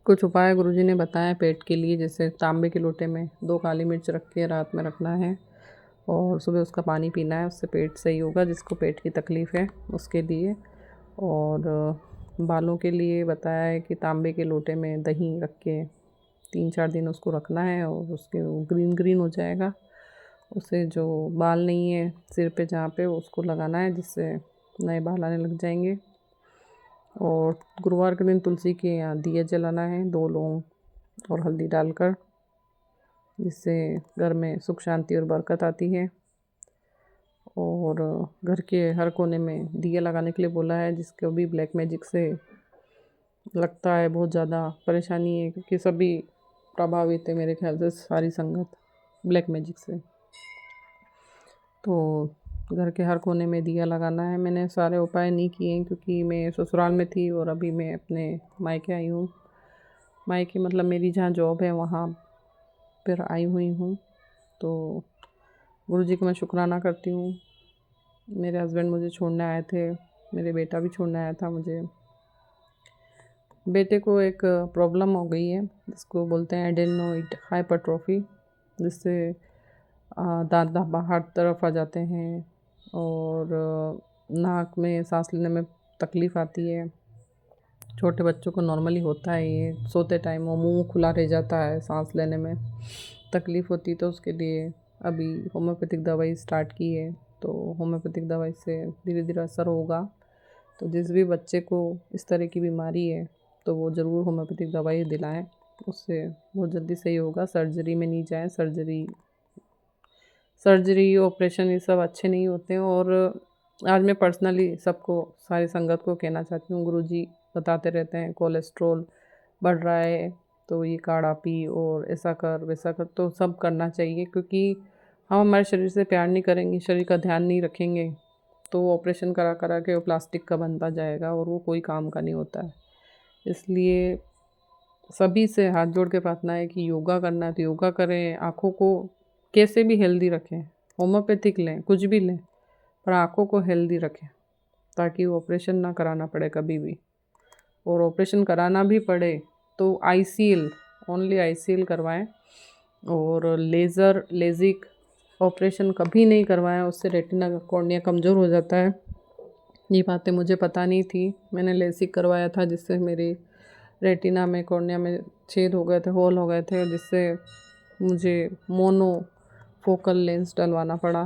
कुछ उपाय गुरुजी ने बताया पेट के लिए, जैसे तांबे के लोटे में 2 काली मिर्च रख के रात में रखना है और सुबह उसका पानी पीना है, उससे पेट सही होगा, जिसको पेट की तकलीफ़ है उसके लिए। और बालों के लिए बताया है कि तांबे के लोटे में दही रख के 3-4 दिन उसको रखना है और उसके ग्रीन ग्रीन हो जाएगा। उसे जो बाल नहीं है सिर पे जहाँ पे, उसको लगाना है, जिससे नए बाल आने लग जाएंगे। और गुरुवार के दिन तुलसी के यहाँ दिया जलाना है 2 लौंग और हल्दी डालकर, जिससे घर में सुख शांति और बरकत आती है। और घर के हर कोने में दिया लगाने के लिए बोला है, जिसको भी ब्लैक मैजिक से लगता है बहुत ज़्यादा परेशानी है, क्योंकि सभी प्रभावित है मेरे ख्याल से, सारी संगत। ब्लैक मैजिक से। तो घर के हर कोने में दिया लगाना है। मैंने सारे उपाय नहीं किए हैं क्योंकि मैं ससुराल में थी और अभी मैं अपने मायके आई हूँ। मायके मतलब मेरी जहाँ जॉब है वहाँ पर आई हुई हूँ। तो गुरुजी को मैं शुक्राना करती हूँ। मेरे हस्बैंड मुझे छोड़ने आए थे, मेरे बेटा भी छोड़ने आया था मुझे। बेटे को एक प्रॉब्लम हो गई है जिसको बोलते हैं एडेनोइड हाइपरट्रॉफी, जिससे दांत हर तरफ आ जाते हैं और नाक में सांस लेने में तकलीफ़ आती है। छोटे बच्चों को नॉर्मली होता है ये, सोते टाइम वो मुंह खुला रह जाता है, सांस लेने में तकलीफ़ होती, तो उसके लिए अभी होम्योपैथिक दवाई स्टार्ट की है। तो होम्योपैथिक दवाई से धीरे धीरे असर होगा। तो जिस भी बच्चे को इस तरह की बीमारी है तो वो ज़रूर होम्योपैथिक दवाई दिलाएं, उससे बहुत जल्दी सही होगा। सर्जरी में नहीं जाएं। सर्जरी ऑपरेशन ये सब अच्छे नहीं होते हैं। और आज मैं पर्सनली सबको, सारी संगत को कहना चाहती हूँ, गुरुजी बताते रहते हैं कोलेस्ट्रॉल बढ़ रहा है तो ये काढ़ा पी और ऐसा कर वैसा कर, तो सब करना चाहिए क्योंकि हम हमारे शरीर से प्यार नहीं करेंगे, शरीर का ध्यान नहीं रखेंगे तो वो ऑपरेशन करा करा के वो प्लास्टिक का बनता जाएगा और वो कोई काम का नहीं होता है। इसलिए सभी से हाथ जोड़ के प्रार्थना है कि योगा करना है तो योगा करें, आँखों को कैसे भी हेल्दी रखें, होम्योपैथिक लें, कुछ भी लें, पर आँखों को हेल्दी रखें ताकि वो ऑपरेशन ना कराना पड़े कभी भी। और ऑपरेशन कराना भी पड़े तो ICL, ओनली ICL करवाएं। और लेज़िक ऑपरेशन कभी नहीं करवाएं, उससे रेटिना कॉर्निया कमज़ोर हो जाता है। ये बातें मुझे पता नहीं थी। मैंने लेसिक करवाया था जिससे मेरी रेटिना में, कॉर्निया में छेद हो गए थे, होल हो गए थे, जिससे मुझे मोनो फोकल लेंस डलवाना पड़ा।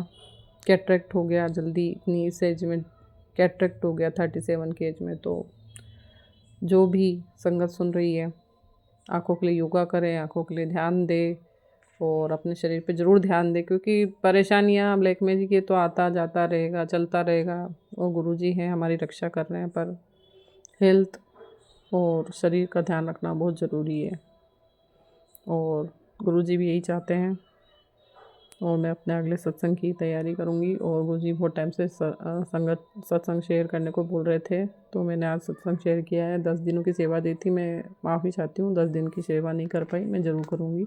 कैटरेक्ट हो गया जल्दी, इतनी इस एज में कैटरेक्ट हो गया 37 की एज में। तो जो भी संगत सुन रही है, आँखों के लिए योगा करें, आँखों के लिए ध्यान दें और अपने शरीर पे ज़रूर ध्यान दें क्योंकि परेशानियाँ ब्लैक मैजिक ये तो आता जाता रहेगा, चलता रहेगा। और गुरुजी हैं, हमारी रक्षा कर रहे हैं, पर हेल्थ और शरीर का ध्यान रखना बहुत ज़रूरी है। और गुरुजी भी यही चाहते हैं। और मैं अपने अगले सत्संग की तैयारी करूँगी। और गुरुजी बहुत टाइम से संगत सत्संग शेयर करने को बोल रहे थे तो मैंने आज सत्संग शेयर किया है। 10 दिनों की सेवा दी थी, मैं माफ़ी चाहती हूँ 10 दिन की सेवा नहीं कर पाई, मैं ज़रूर करूँगी।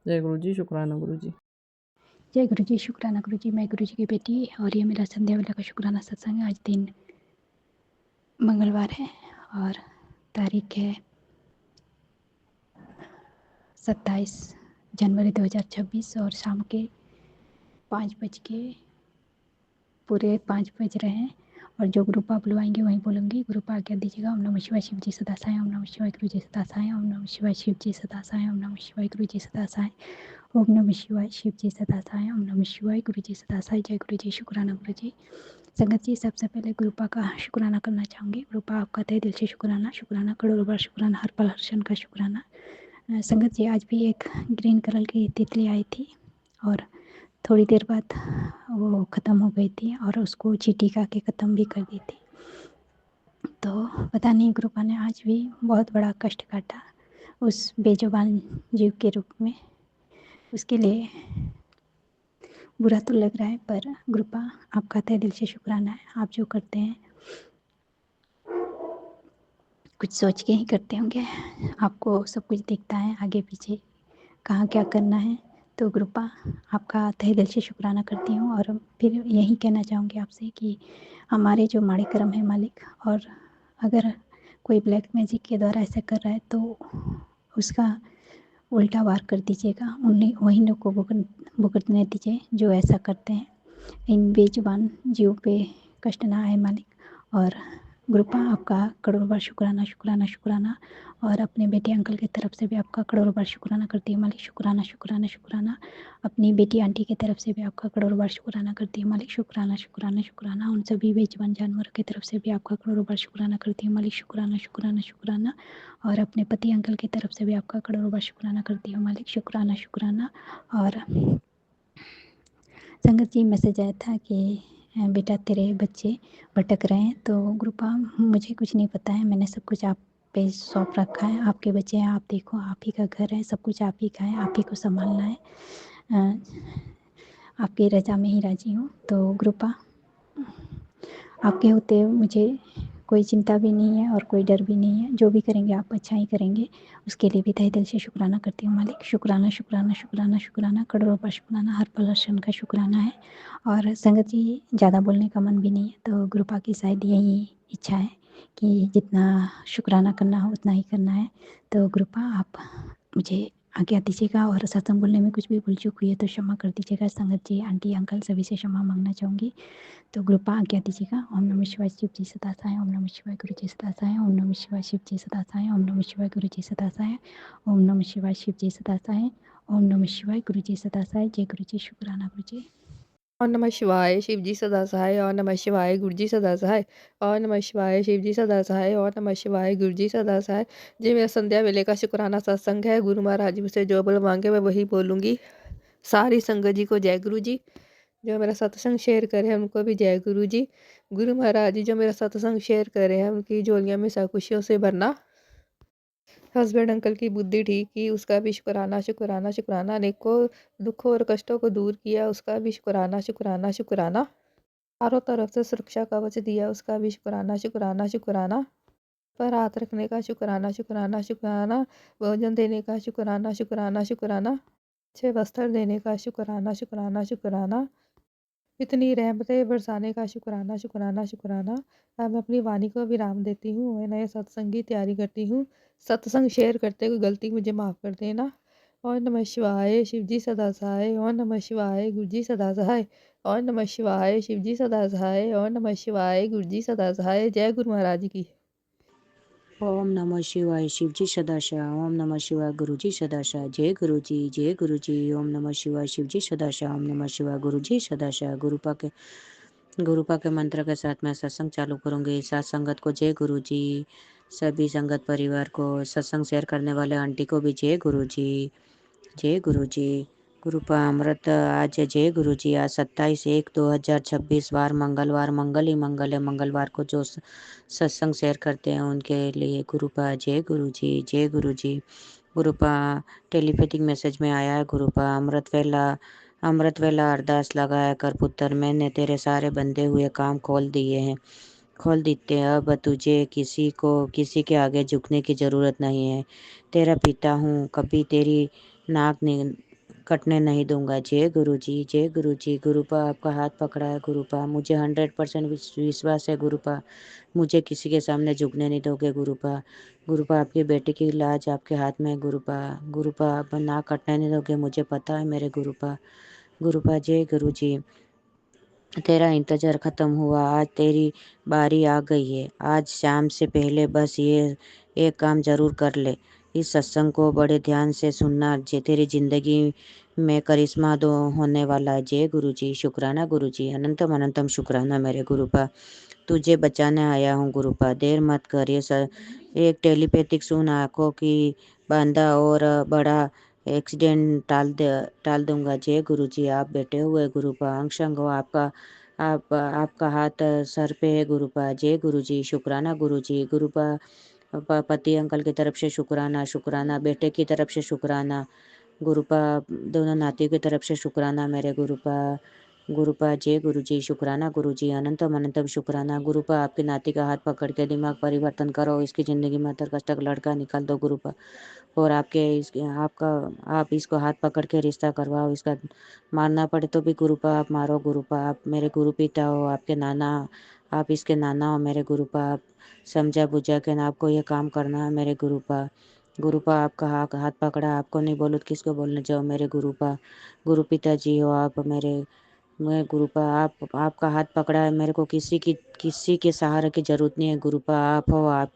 जय गुरुजी, शुक्राना गुरुजी। जय गुरुजी, शुक्राना गुरुजी। मैं गुरुजी की बेटी और ये मेरा संध्या वाला का शुक्राना सत्संग है। आज दिन मंगलवार है और तारीख है 27 जनवरी 2026 और शाम के 5 बज रहे हैं। और जो ग्रुप आप बुलवाएंगे वहीं बोलूँगी। ग्रुप आज्ञा दीजिएगा। ओम नमः शिवाय शिव जी सदा साई, ओम नमः शिवाय गुरु जी सदा साई, ओम नमः शिवाय शिव जी सदा साई, ओम नमः शिवाय गुरु जी सदा साई, ओम नमः शिवाय शिव जी सदा साई, ओम नमः शिवाय गुरु जी सदा साई। जय गुरु जी, शुक्राना गुरु जी। संगत जी, सबसे पहले गुरुपा का शुक्राना करना चाहूँगी। गुरुपा आपका तहे दिल से शुक्राना, शुक्राना करोड़ों बार शुक्राना, हर पल हर क्षण का शुक्राना। संगत जी, आज भी एक ग्रीन कलर की तितली आई थी और थोड़ी देर बाद वो ख़त्म हो गई थी और उसको चींटी खा के ख़त्म भी कर दी थी। तो पता नहीं गुरुपा ने आज भी बहुत बड़ा कष्ट काटा उस बेजुबान जीव के रूप में। उसके लिए बुरा तो लग रहा है, पर गुरुपा आपका तहे दिल से शुक्राना है। आप जो करते हैं कुछ सोच के ही करते होंगे। आपको सब कुछ दिखता है आगे पीछे, कहाँ क्या करना है। तो गुरुपा आपका तहे दिल से शुक्राना करती हूँ। और फिर यही कहना चाहूँगी आपसे कि हमारे जो माड़े कर्म है मालिक, और अगर कोई ब्लैक मैजिक के द्वारा ऐसा कर रहा है तो उसका उल्टा वार कर दीजिएगा। उन्हीं वही लोग को भुगतने दीजिए जो ऐसा करते हैं। इन बेजुबान जीव पे कष्ट ना आए मालिक। और गुरुपा आपका करोड़ों बार शुक्राना, शुक्राना, शुक्राना। और अपने बेटे अंकल की तरफ से भी आपका करोड़ों बार शुक्राना करती हूँ मालिक। शुक्राना, शुक्राना, शुक्राना। अपनी बेटी आंटी की तरफ से भी आपका करोड़ों बार शुक्राना करती हूँ मालिक। शुक्राना, शुक्राना, शुक्राना। उन सभी बेजुबान जानवरों की तरफ से भी आपका करोड़ों बार शुक्राना करती हूँ मालिक। शुक्राना, शुक्राना, शुक्राना। और अपने पति अंकल की तरफ से भी आपका करोड़ों बार शुक्राना करती हूँ मालिक। शुक्राना, शुक्राना। और संगत जी, मैसेज आया था कि बेटा तेरे बच्चे भटक रहे हैं। तो गुरुपा मुझे कुछ नहीं पता है, मैंने सब कुछ आप पे सौंप रखा है। आपके बच्चे हैं, आप देखो, आप ही का घर है, सब कुछ आप ही का है, आप ही को संभालना है। आपकी रज़ा में ही राज़ी हूँ। तो गुरुपा आपके होते मुझे कोई चिंता भी नहीं है और कोई डर भी नहीं है। जो भी करेंगे आप अच्छा ही करेंगे, उसके लिए भी तहे दिल से शुक्राना करती हूँ मालिक। शुक्राना, शुक्राना, शुक्राना, शुक्राना, करोड़ों बार शुक्राना, हर पल हर क्षण का शुक्राना है। और संगत जी ज़्यादा बोलने का मन भी नहीं है, तो गुरुपा की शायद यही इच्छा है कि जितना शुक्राना करना हो उतना ही करना है। तो गुरुपा आप मुझे आज्ञा दीजिएगा, और सत्संग बोलने में कुछ भी भूल चूक हुई है तो क्षमा कर दीजिएगा। संगत जी, आंटी, अंकल सभी से क्षमा मांगना चाहूँगी। तो गुरुपा आज्ञा दीजिएगा। ओम नमः शिवाय, शिव जी सदा सहाय। ओम नमः शिवाय, गुरु जी सदा सहाय। ओम नमः शिवाय, शिव जी सदा सहाय। ओम नमः शिवाय, गुरु जी सदा सहाय। ओम नमः शिवाय, शिव जी सदा सहाय। ओम नमः शिवाय, गुरु जी सदा सहाय। जय गुरु जी। शुक्राना गुरु जी। ओम नमः शिवाय, शिव जी सदा सहाय। ओम नमः शिवाय, गुरु जी सदा सहाय। ओम नमः शिवाय, शिव जी सदा सहाय। ओम नमः शिवाय, गुरु जी सदा सहाय। जी, मेरा संध्या वेले का शुक्राना सत्संग है। गुरु महाराज जी मुझसे जो बल मांगे मैं वही बोलूँगी। सारी संगत जी को जय गुरु जी। जो मेरा सत्संग शेयर करे हैं उनको भी जय गुरु जी। गुरु महाराज जी जो मेरा सत्संग शेयर करे हैं उनकी झोलियाँ में खुशियों से भरना। हस्बैंड अंकल की बुद्धि ठीक की, उसका भी शुक्राना, शुक्राना, शुक्राना। अनेकों दुखों और कष्टों को दूर किया, उसका भी शुक्राना, शुक्राना, शुक्राना। चारों तरफ से सुरक्षा कवच दिया, उसका भी शुक्राना, शुक्राना, शुक्राना। पर हाथ रखने का शुक्राना, शुक्राना, शुक्राना। भोजन देने का शुक्राना, शुक्राना, शुक्राना। अच्छे वस्त्र देने का शुक्राना, शुक्राना, शुक्राना। इतनी रहमतें बरसाने का शुक्राना, शुक्राना, शुक्राना। अब मैं अपनी वाणी को विराम देती हूँ। मैं नए सत्संग की तैयारी करती हूँ। सत्संग शेयर करते हुए गलती मुझे माफ़ कर देना। ओम नमः शिवाय, शिव जी सदा सहाय। ओम नमः शिवाय, गुरु जी सदा सहाय। ओम नमः शिवाय, शिव जी सदा सहाय। ओम नमः शिवाय, गुरु जी सदा सहाय। जय गुरु महाराज जी की। ओम नमः शिवाय, शिवजी सदाशिव। ओम नमः शिवाय, गुरुजी सदाशिव। जय गुरुजी, जय गुरुजी। ओम नमः शिवाय, शिवजी सदाशिव। ओम नमः शिवाय, गुरुजी सदाशिव। गुरुपा के मंत्र के साथ मैं सत्संग चालू करूंगी। साथ संगत को जय गुरुजी। सभी संगत परिवार को, सत्संग शेयर करने वाले आंटी को भी जय गुरुजी, जय गुरुजी। गुरुपा अमृत आज जय गुरुजी। आज 27/1/2026 वार मंगलवार, मंगल ही मंगल है। मंगलवार को जो सत्संग शेयर करते हैं उनके लिए गुरुपा जय गुरुजी, जय गुरुजी। गुरुपा टेलीपैथिक मैसेज में आया है। गुरुपा अमृत वेला अरदास लगाया कर पुत्र, मैंने तेरे सारे बंधे हुए काम खोल दिए हैं, खोल देते हैं। अब तुझे किसी के आगे झुकने की ज़रूरत नहीं है। तेरा पिता हूँ, कभी तेरी नाक नहीं कटने नहीं दूंगा। जय गुरुजी, जय गुरुजी। गुरुपा आपका हाथ पकड़ा है गुरुपा, मुझे 100% विश्वास है गुरुपा, मुझे किसी के सामने झुकने नहीं दोगे गुरुपा। गुरुपा आपकी बेटी की लाज आपके हाथ में है गुरुपा। गुरुपा आप नाक कटने नहीं दोगे, मुझे पता है मेरे गुरुपा। गुरुपा जय गुरुजी। तेरा इंतज़ार ख़त्म हुआ, आज तेरी बारी आ गई है। आज शाम से पहले बस ये एक काम ज़रूर कर ले। इस सत्संग को बड़े ध्यान से सुनना, तेरी ज़िंदगी में करिश्मा दो होने वाला है। जय गुरुजी, शुक्राना गुरुजी, अनंतम अनंतम शुक्राना मेरे गुरुपा। तुझे बचाने आया हूँ गुरुपा, देर मत कर। एक टेलीपैथिक सुन, आँखों की बांधा और बड़ा एक्सीडेंट टाल दूंगा। जय गुरुजी, आप बैठे हुए गुरुपा, अंग संग हो आपका हाथ सर पे है गुरुपा। जय गुरुजी, शुक्राना गुरुजी। गुरुपा पति अंकल की तरफ से शुक्राना, शुक्राना बेटे की तरफ से शुक्राना गुरुपा, दोनों नातियों की तरफ से शुक्राना मेरे गुरुपा। गुरुपा जय गुरुजी, शुक्राना गुरुजी, अनंतम अनंतम शुक्राना। गुरुपा आपकी नाती का हाथ पकड़ के दिमाग परिवर्तन करो, इसकी ज़िंदगी में हर कष्ट का लड़का निकाल दो गुरुपा। और आप इसको हाथ पकड़ के रिश्ता करवाओ, इसका मारना पड़े तो भी गुरुपा आप मारो गुरुपा। आप मेरे गुरु पिता हो, आपके नाना, आप इसके नाना हो मेरे गुरुपा। आप समझा बुझा के ना आपको ये काम करना है मेरे गुरुपा। गुरुपा आपका हाथ पकड़ा, आपको नहीं बोलो तो किसको बोलने जाओ मेरे गुरुपा। गुरु पिता जी हो आप मेरे, मैं गुरुपा आपका हाथ पकड़ा है, मेरे को किसी के सहारे की ज़रूरत नहीं है गुरुपा। आप हो, आप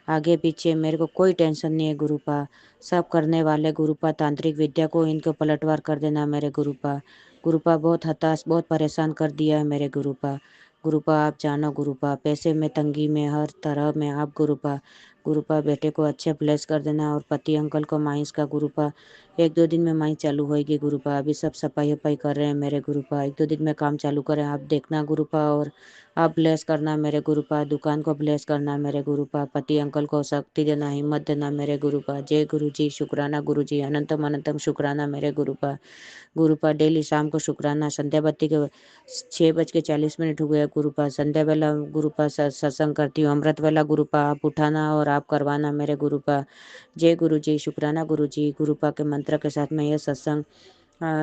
आगे पीछे मेरे को कोई टेंशन नहीं है गुरुपा। सब करने वाले गुरुपा, तांत्रिक विद्या को इनको पलटवार कर देना मेरे गुरुपा। गुरुपा बहुत हताश, बहुत परेशान कर दिया है मेरे गुरुपा। गुरुपा आप जानो गुरुपा, पैसे में तंगी में हर तरह में आप गुरुपा, गुरुपा बेटे को अच्छे ब्लेस कर देना और पति अंकल को माइंस का गुरुपा 1-2 दिन में माइंस चालू होएगी गुरुपा। अभी सब सफाई वफाई कर रहे हैं मेरे गुरुपा, 1-2 दिन में काम चालू करें। आप देखना गुरुपा और आप ब्लेस करना मेरे गुरुपा, दुकान को ब्लेस करना मेरे गुरुपा, पति अंकल को शक्ति देना, हिम्मत देना मेरे गुरुपा। जय गुरु जी, शुक्राना गुरु जी, अनंतम अनंतम शुक्राना मेरे गुरुपा। गुरुपा डेली शाम को शुक्राना संध्या बत्ती के 6:40 हुए गुरुपा, संध्या वेला गुरुपा सत्संग करती हूँ। अमृत वेला गुरुपा आप उठाना और आप करवाना मेरे गुरुपा। जय गुरु जी, शुक्राना गुरु जी। गुरुपा के मंत्र के साथ मैं यह सत्संग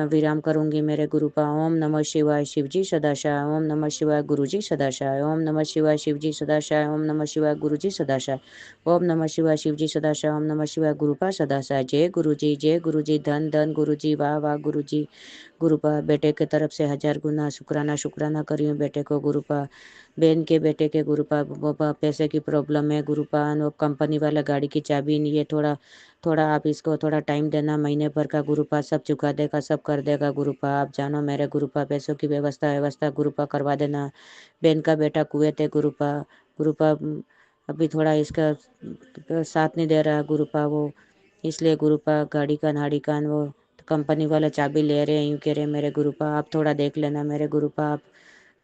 विराम करूंगी मेरे गुरुपा। ओम नमः शिवाय शिवजी सदाशाय, ओम नमः शिवाय गुरुजी सदाशाय, ओम नमः शिवाय शिवजी सदाशाय, ओम नमः शिवाय गुरुजी सदाशाय, ओम नमः शिवाय शिवजी सदाशाय, ओम नमः शिवाय गुरुपा सदाशाय। जय गुरु जी, जय गुरु जी, धन धन गुरु जी, वाह वाह गुरु जी। गुरुपा बेटे के तरफ से 1000 गुना शुक्राना शुक्राना करियो बेटे को गुरुपा। बहन के बेटे के गुरुपा पैसे की प्रॉब्लम है गुरुपा, वो कंपनी वाला गाड़ी की चाबी नहीं है, थोड़ा थोड़ा आप इसको थोड़ा टाइम देना, महीने भर का गुरुपा सब चुका देगा, सब कर देगा गुरुपा। आप जानो मेरे गुरुपा, पैसों की व्यवस्था गुरुपा करवा देना। बहन का बेटा कुवैत है गुरुपा, गुरुपा अभी थोड़ा इसका साथ नहीं दे रहा गुरुपा वो, इसलिए गुरुपा गाड़ी का नाड़ी कान वो कंपनी वाला चाबी ले रहे हैं, यूँ कह रहे मेरे गुरुपा। आप थोड़ा देख लेना मेरे गुरुपा,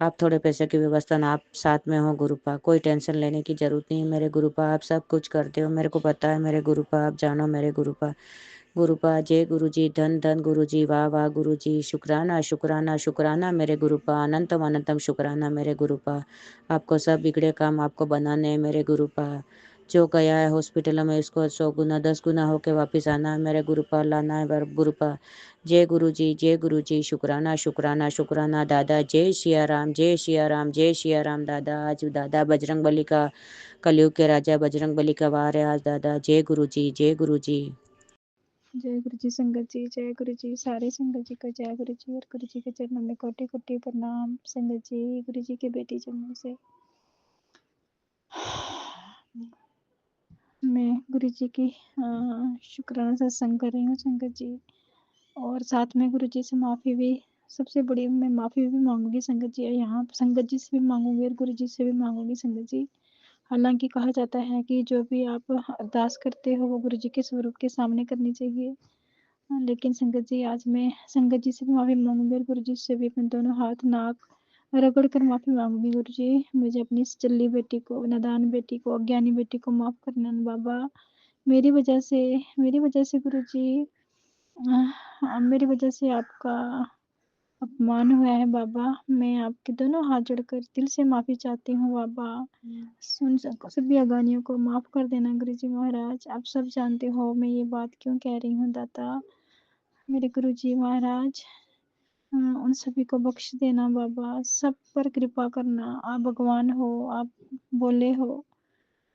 आप थोड़े पैसे की व्यवस्था ना, आप साथ में हो गुरुपा, कोई टेंशन लेने की जरूरत नहीं है मेरे गुरुपा, आप सब कुछ करते हो मेरे को पता है मेरे गुरुपा, आप जानो मेरे गुरुपा। गुरुपा जय गुरु जी, धन धन गुरु जी, वाह वाह गुरु जी, शुक्राना शुक्राना शुक्राना मेरे गुरुपा, अनंतम अनंतम शुक्राना मेरे गुरुपा। आपको सब बिगड़े काम आपको बनाने हैं मेरे गुरुपा। जो गया है हॉस्पिटल में इसको 100 गुना 10 गुना होके वापस आना है मेरे गुरुपा, लाना है गुरुपा। जय गुरु जी, जय गुरु जी, शुक्राना शुक्राना शुक्राना दादा। जय सिया राम, जय सिया राम, जय सिया राम दादा। आज दादा बजरंग बली का, कलयुग के राजा बजरंग बली का वार है आज दादा। जय गुरु जी, जय गुरु जी। जय गुरु जी संगत जी, जय गुरु जी सारे संगत जी को जय गुरु जी, और गुरु जी के चरणों में कोटि कोटि प्रणाम। संगत जी, गुरु जी की बेटी जन्म से मैं गुरु जी की शुक्राना सत्संग कर रही हूँ संगत जी, और साथ में गुरु जी से माफ़ी भी, सबसे बड़ी मैं माफ़ी भी मांगूंगी संगत जी, यहाँ संगत जी से भी मांगूंगी और गुरु जी से भी मांगूंगी संगत जी। हालांकि कहा जाता है कि जो भी आप अरदास करते हो वो गुरु जी के स्वरूप के सामने करनी चाहिए, लेकिन संगत जी आज मैं संगत जी से भी माफ़ी मांगूंगी और गुरु जी से भी अपने दोनों हाथ नाक रगड़ कर माफ़ी मांगूंगी। गुरु जी मुझे अपनी इस चल्ली बेटी को, नादान बेटी को, अज्ञानी बेटी को माफ़ करना बाबा। मेरी वजह से गुरु जी मेरी वजह से आपका अपमान हुआ है बाबा। मैं आपके दोनों हाथ जोड़कर दिल से माफ़ी चाहती हूँ बाबा। सुन सभी अज्ञानियों को माफ़ कर देना गुरु जी महाराज। आप सब जानते हो मैं ये बात क्यों कह रही हूँ दाता। मेरे गुरु जी महाराज उन सभी को बख्श देना बाबा, सब पर कृपा करना। आप भगवान हो, आप बोले हो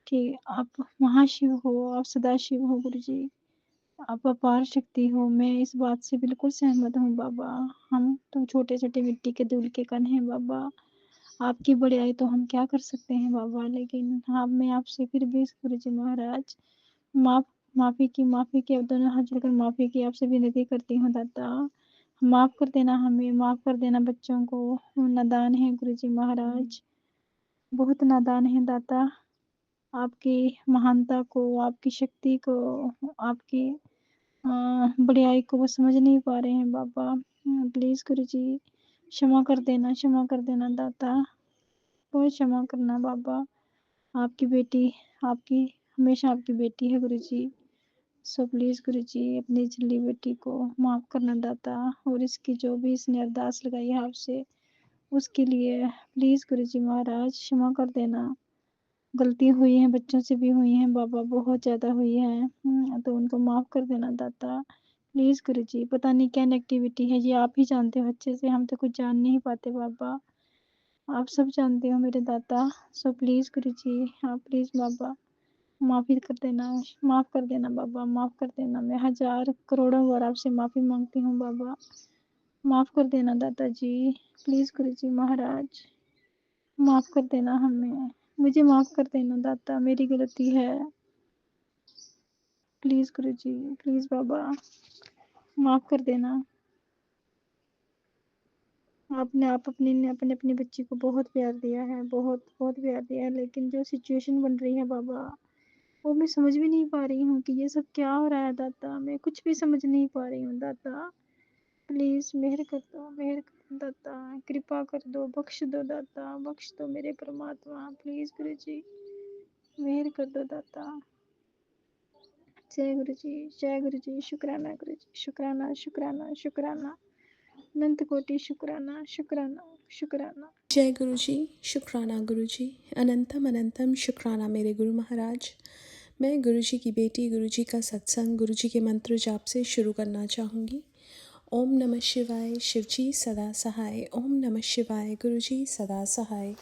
कि आप महाशिव हो, आप सदाशिव हो गुरु जी, आप अपार शक्ति हो। मैं इस बात से बिल्कुल सहमत हूँ बाबा। हम तो छोटे छोटे मिट्टी के धूल के कण हैं बाबा, आपकी बड़ाई तो हम क्या कर सकते हैं बाबा। लेकिन हाँ, मैं आपसे फिर भी गुरु जी महाराज माफ़ी की दोनों हाथ जोड़कर माफ़ी की आपसे विनती करती हूँ दाता। माफ़ कर देना हमें, माफ़ कर देना बच्चों को। वो नादान है गुरु जी महाराज, बहुत नादान है दाता। आपकी महानता को, आपकी शक्ति को, आपकी बड़ाई को वो समझ नहीं पा रहे हैं बाबा। प्लीज़ गुरु जी क्षमा कर देना, क्षमा कर देना दाता, बहुत क्षमा करना बाबा। आपकी बेटी, आपकी हमेशा आपकी बेटी है गुरु जी। सो प्लीज़ गुरु जी अपनी झिल्ली बेटी को माफ़ करना दाता, और इसकी जो भी इसने अरदास लगाई है आपसे उसके लिए प्लीज़ गुरु जी महाराज क्षमा कर देना। गलती हुई है, बच्चों से भी हुई है बाबा, बहुत ज़्यादा हुई है, तो उनको माफ़ कर देना दाता प्लीज़ गुरु जी। पता नहीं क्या नेगेटिविटी है, ये आप ही जानते हो अच्छे से, हम तो कुछ जान नहीं पाते बाबा, आप सब जानते हो मेरे दाता। सो प्लीज़ गुरु जी, आप प्लीज़ बाबा माफ़ी कर देना, माफ़ कर देना बाबा, माफ़ कर देना। मैं हज़ार करोड़ों बार आपसे माफ़ी मांगती हूँ बाबा, माफ़ कर देना दादा जी, प्लीज़ गुरु जी महाराज माफ़ कर देना हमें, मुझे माफ़ कर देना दाता, मेरी गलती है। प्लीज़ गुरु जी, प्लीज़ बाबा माफ़ कर देना। आपने अपने अपनी बच्ची को बहुत प्यार दिया है, बहुत बहुत प्यार दिया है, लेकिन जो सिचुएशन बन रही है बाबा और मैं समझ भी नहीं पा रही हूँ कि ये सब क्या हो रहा है दाता। मैं कुछ भी समझ नहीं पा रही हूँ दाता। प्लीज़ मेहर कर दो, मेहर कर दो दाता, कृपा कर दो, बख्श दो दाता, बख्श दो मेरे परमात्मा। प्लीज़ गुरुजी मेहर कर दो दाता। जय गुरुजी, जय गुरुजी। शुक्राना गुरुजी, शुक्राना, शुक्राना, शुक्राना, अनंत कोटि शुक्राना, शुक्राना, शुक्राना। जय गुरु जी, शुक्राना गुरु जी, अनंतम अनंतम शुक्राना मेरे गुरु महाराज। मैं गुरु जी की बेटी गुरु जी का सत्संग गुरु जी के मंत्र जाप से शुरू करना चाहूँगी। ओम नमः शिवाय, शिव जी सदा सहाय। ओम नमः शिवाय, गुरु जी सदा सहाय।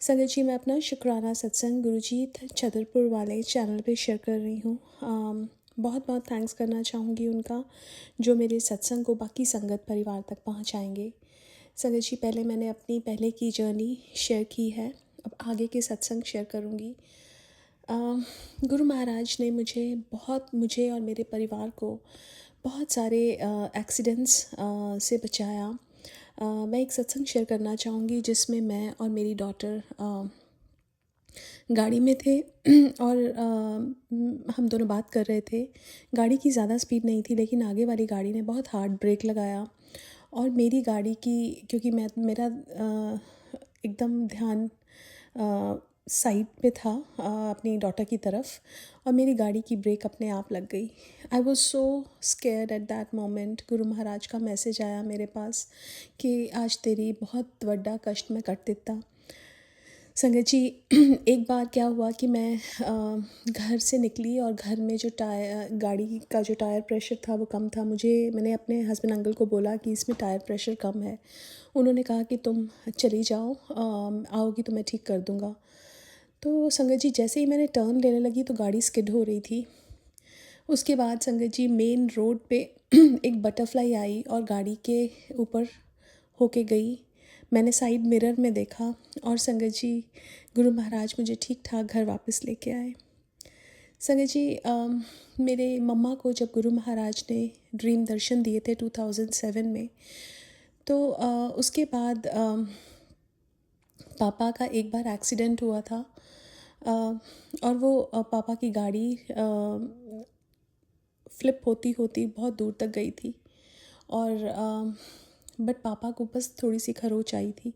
संगत जी, मैं अपना शुक्राना सत्संग गुरु जी छतरपुर वाले चैनल पे शेयर कर रही हूँ। बहुत बहुत थैंक्स करना चाहूँगी उनका, जो मेरे सत्संग को बाकी संगत परिवार तक पहुँचाएंगे। संगत जी, पहले मैंने अपनी पहले की जर्नी शेयर की है, अब आगे के सत्संग शेयर करूँगी। गुरु महाराज ने मुझे और मेरे परिवार को बहुत सारे एक्सीडेंट्स से बचाया। मैं एक सत्संग शेयर करना चाहूँगी जिसमें मैं और मेरी डॉटर गाड़ी में थे और हम दोनों बात कर रहे थे। गाड़ी की ज़्यादा स्पीड नहीं थी, लेकिन आगे वाली गाड़ी ने बहुत हार्ड ब्रेक लगाया और मेरी गाड़ी की, क्योंकि मेरा एकदम ध्यान साइड पे था अपनी डॉटर की तरफ, और मेरी गाड़ी की ब्रेक अपने आप लग गई। I was so scared at that moment. Guru Maharaj का मैसेज आया मेरे पास कि आज तेरी बहुत बड़ा कष्ट में कट देता। संगत जी, एक बार क्या हुआ कि मैं घर से निकली और घर में जो गाड़ी का जो टायर प्रेशर था वो कम था। मैंने अपने हस्बैंड अंकल को बोला कि इसमें टायर प्रेशर कम है। उन्होंने कहा कि तुम चली जाओ, आओगी तो मैं ठीक कर दूँगा। तो संगत जी, जैसे ही मैंने टर्न लेने लगी तो गाड़ी स्किड हो रही थी। उसके बाद संगत जी, मेन रोड पे एक बटरफ्लाई आई और गाड़ी के ऊपर होके गई। मैंने साइड मिरर में देखा और संगत जी, गुरु महाराज मुझे ठीक ठाक घर वापस लेके आए। संगत जी, मेरे मम्मा को जब गुरु महाराज ने ड्रीम दर्शन दिए थे 2007 में, तो उसके बाद पापा का एक बार एक्सीडेंट हुआ था और वो पापा की गाड़ी फ्लिप होती होती बहुत दूर तक गई थी और बट पापा को बस थोड़ी सी खरोच आई थी।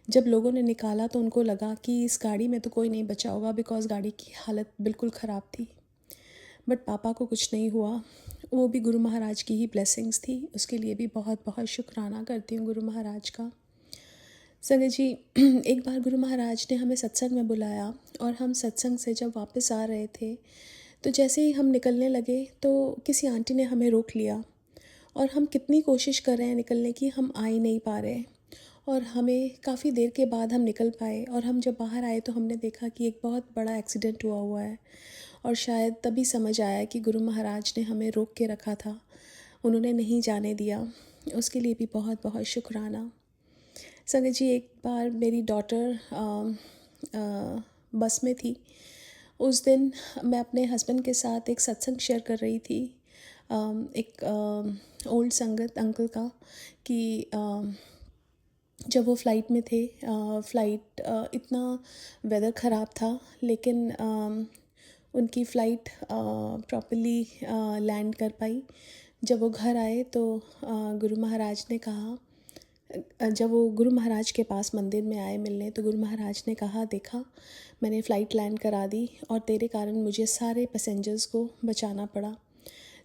जब लोगों ने निकाला तो उनको लगा कि इस गाड़ी में तो कोई नहीं बचा होगा, बिकॉज़ गाड़ी की हालत बिल्कुल ख़राब थी। बट पापा को कुछ नहीं हुआ, वो भी गुरु महाराज की ही ब्लेसिंग्स थी। उसके लिए भी बहुत बहुत शुक्राना करती हूँ गुरु महाराज का। संगत जी, एक बार गुरु महाराज ने हमें सत्संग में बुलाया और हम सत्संग से जब वापस आ रहे थे तो जैसे ही हम निकलने लगे तो किसी आंटी ने हमें रोक लिया और हम कितनी कोशिश कर रहे हैं निकलने की, हम आ ही नहीं पा रहे। और हमें काफ़ी देर के बाद हम निकल पाए और हम जब बाहर आए तो हमने देखा कि एक बहुत बड़ा एक्सीडेंट हुआ है और शायद तभी समझ आया कि गुरु महाराज ने हमें रोक के रखा था, उन्होंने नहीं जाने दिया। उसके लिए भी बहुत बहुत शुक्राना। संगत जी, एक बार मेरी डॉटर बस में थी। उस दिन मैं अपने हस्बैंड के साथ एक सत्संग शेयर कर रही थी, एक ओल्ड संगत अंकल का, कि जब वो फ़्लाइट में थे, फ़्लाइट इतना वेदर ख़राब था लेकिन उनकी फ़्लाइट प्रॉपर्ली लैंड कर पाई। जब वो घर आए तो गुरु महाराज ने कहा, जब वो गुरु महाराज के पास मंदिर में आए मिलने, तो गुरु महाराज ने कहा, देखा मैंने फ़्लाइट लैंड करा दी और तेरे कारण मुझे सारे पैसेंजर्स को बचाना पड़ा।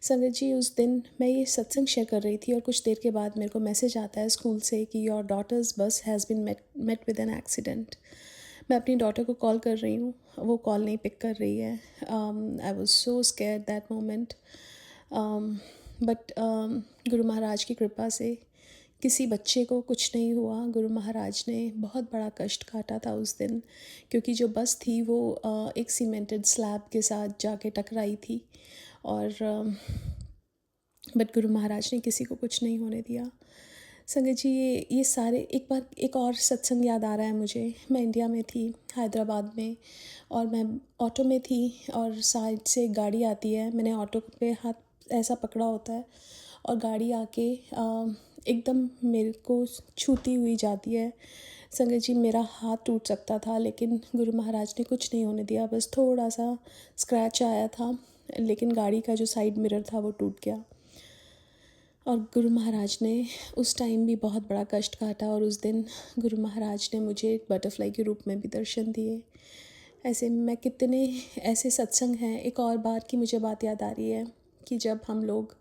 संगत जी, उस दिन मैं ये सत्संग शेयर कर रही थी और कुछ देर के बाद मेरे को मैसेज आता है स्कूल से कि your daughter's bus has been met with an accident. मैं अपनी डॉटर को कॉल कर रही हूँ, वो कॉल नहीं पिक कर रही है। I was so scared that moment, but Guru Maharaj की कृपा से किसी बच्चे को कुछ नहीं हुआ। गुरु महाराज ने बहुत बड़ा कष्ट काटा था उस दिन, क्योंकि जो बस थी वो एक सीमेंटेड स्लैब के साथ जाके टकराई थी और बट गुरु महाराज ने किसी को कुछ नहीं होने दिया। संगत जी, ये सारे, एक और सत्संग याद आ रहा है मुझे। मैं इंडिया में थी, हैदराबाद में, और मैं ऑटो में थी और साइड से एक गाड़ी आती है। मैंने ऑटो पे हाथ ऐसा पकड़ा होता है और गाड़ी आके एकदम मेरे को छूती हुई जाती है। संगत जी मेरा हाथ टूट सकता था, लेकिन गुरु महाराज ने कुछ नहीं होने दिया, बस थोड़ा सा स्क्रैच आया था, लेकिन गाड़ी का जो साइड मिरर था वो टूट गया। और गुरु महाराज ने उस टाइम भी बहुत बड़ा कष्ट काटा, और उस दिन गुरु महाराज ने मुझे एक बटरफ्लाई के रूप में भी दर्शन दिए। ऐसे मैं कितने ऐसे सत्संग हैं। एक और बार की मुझे बात याद आ रही है कि जब हम लोग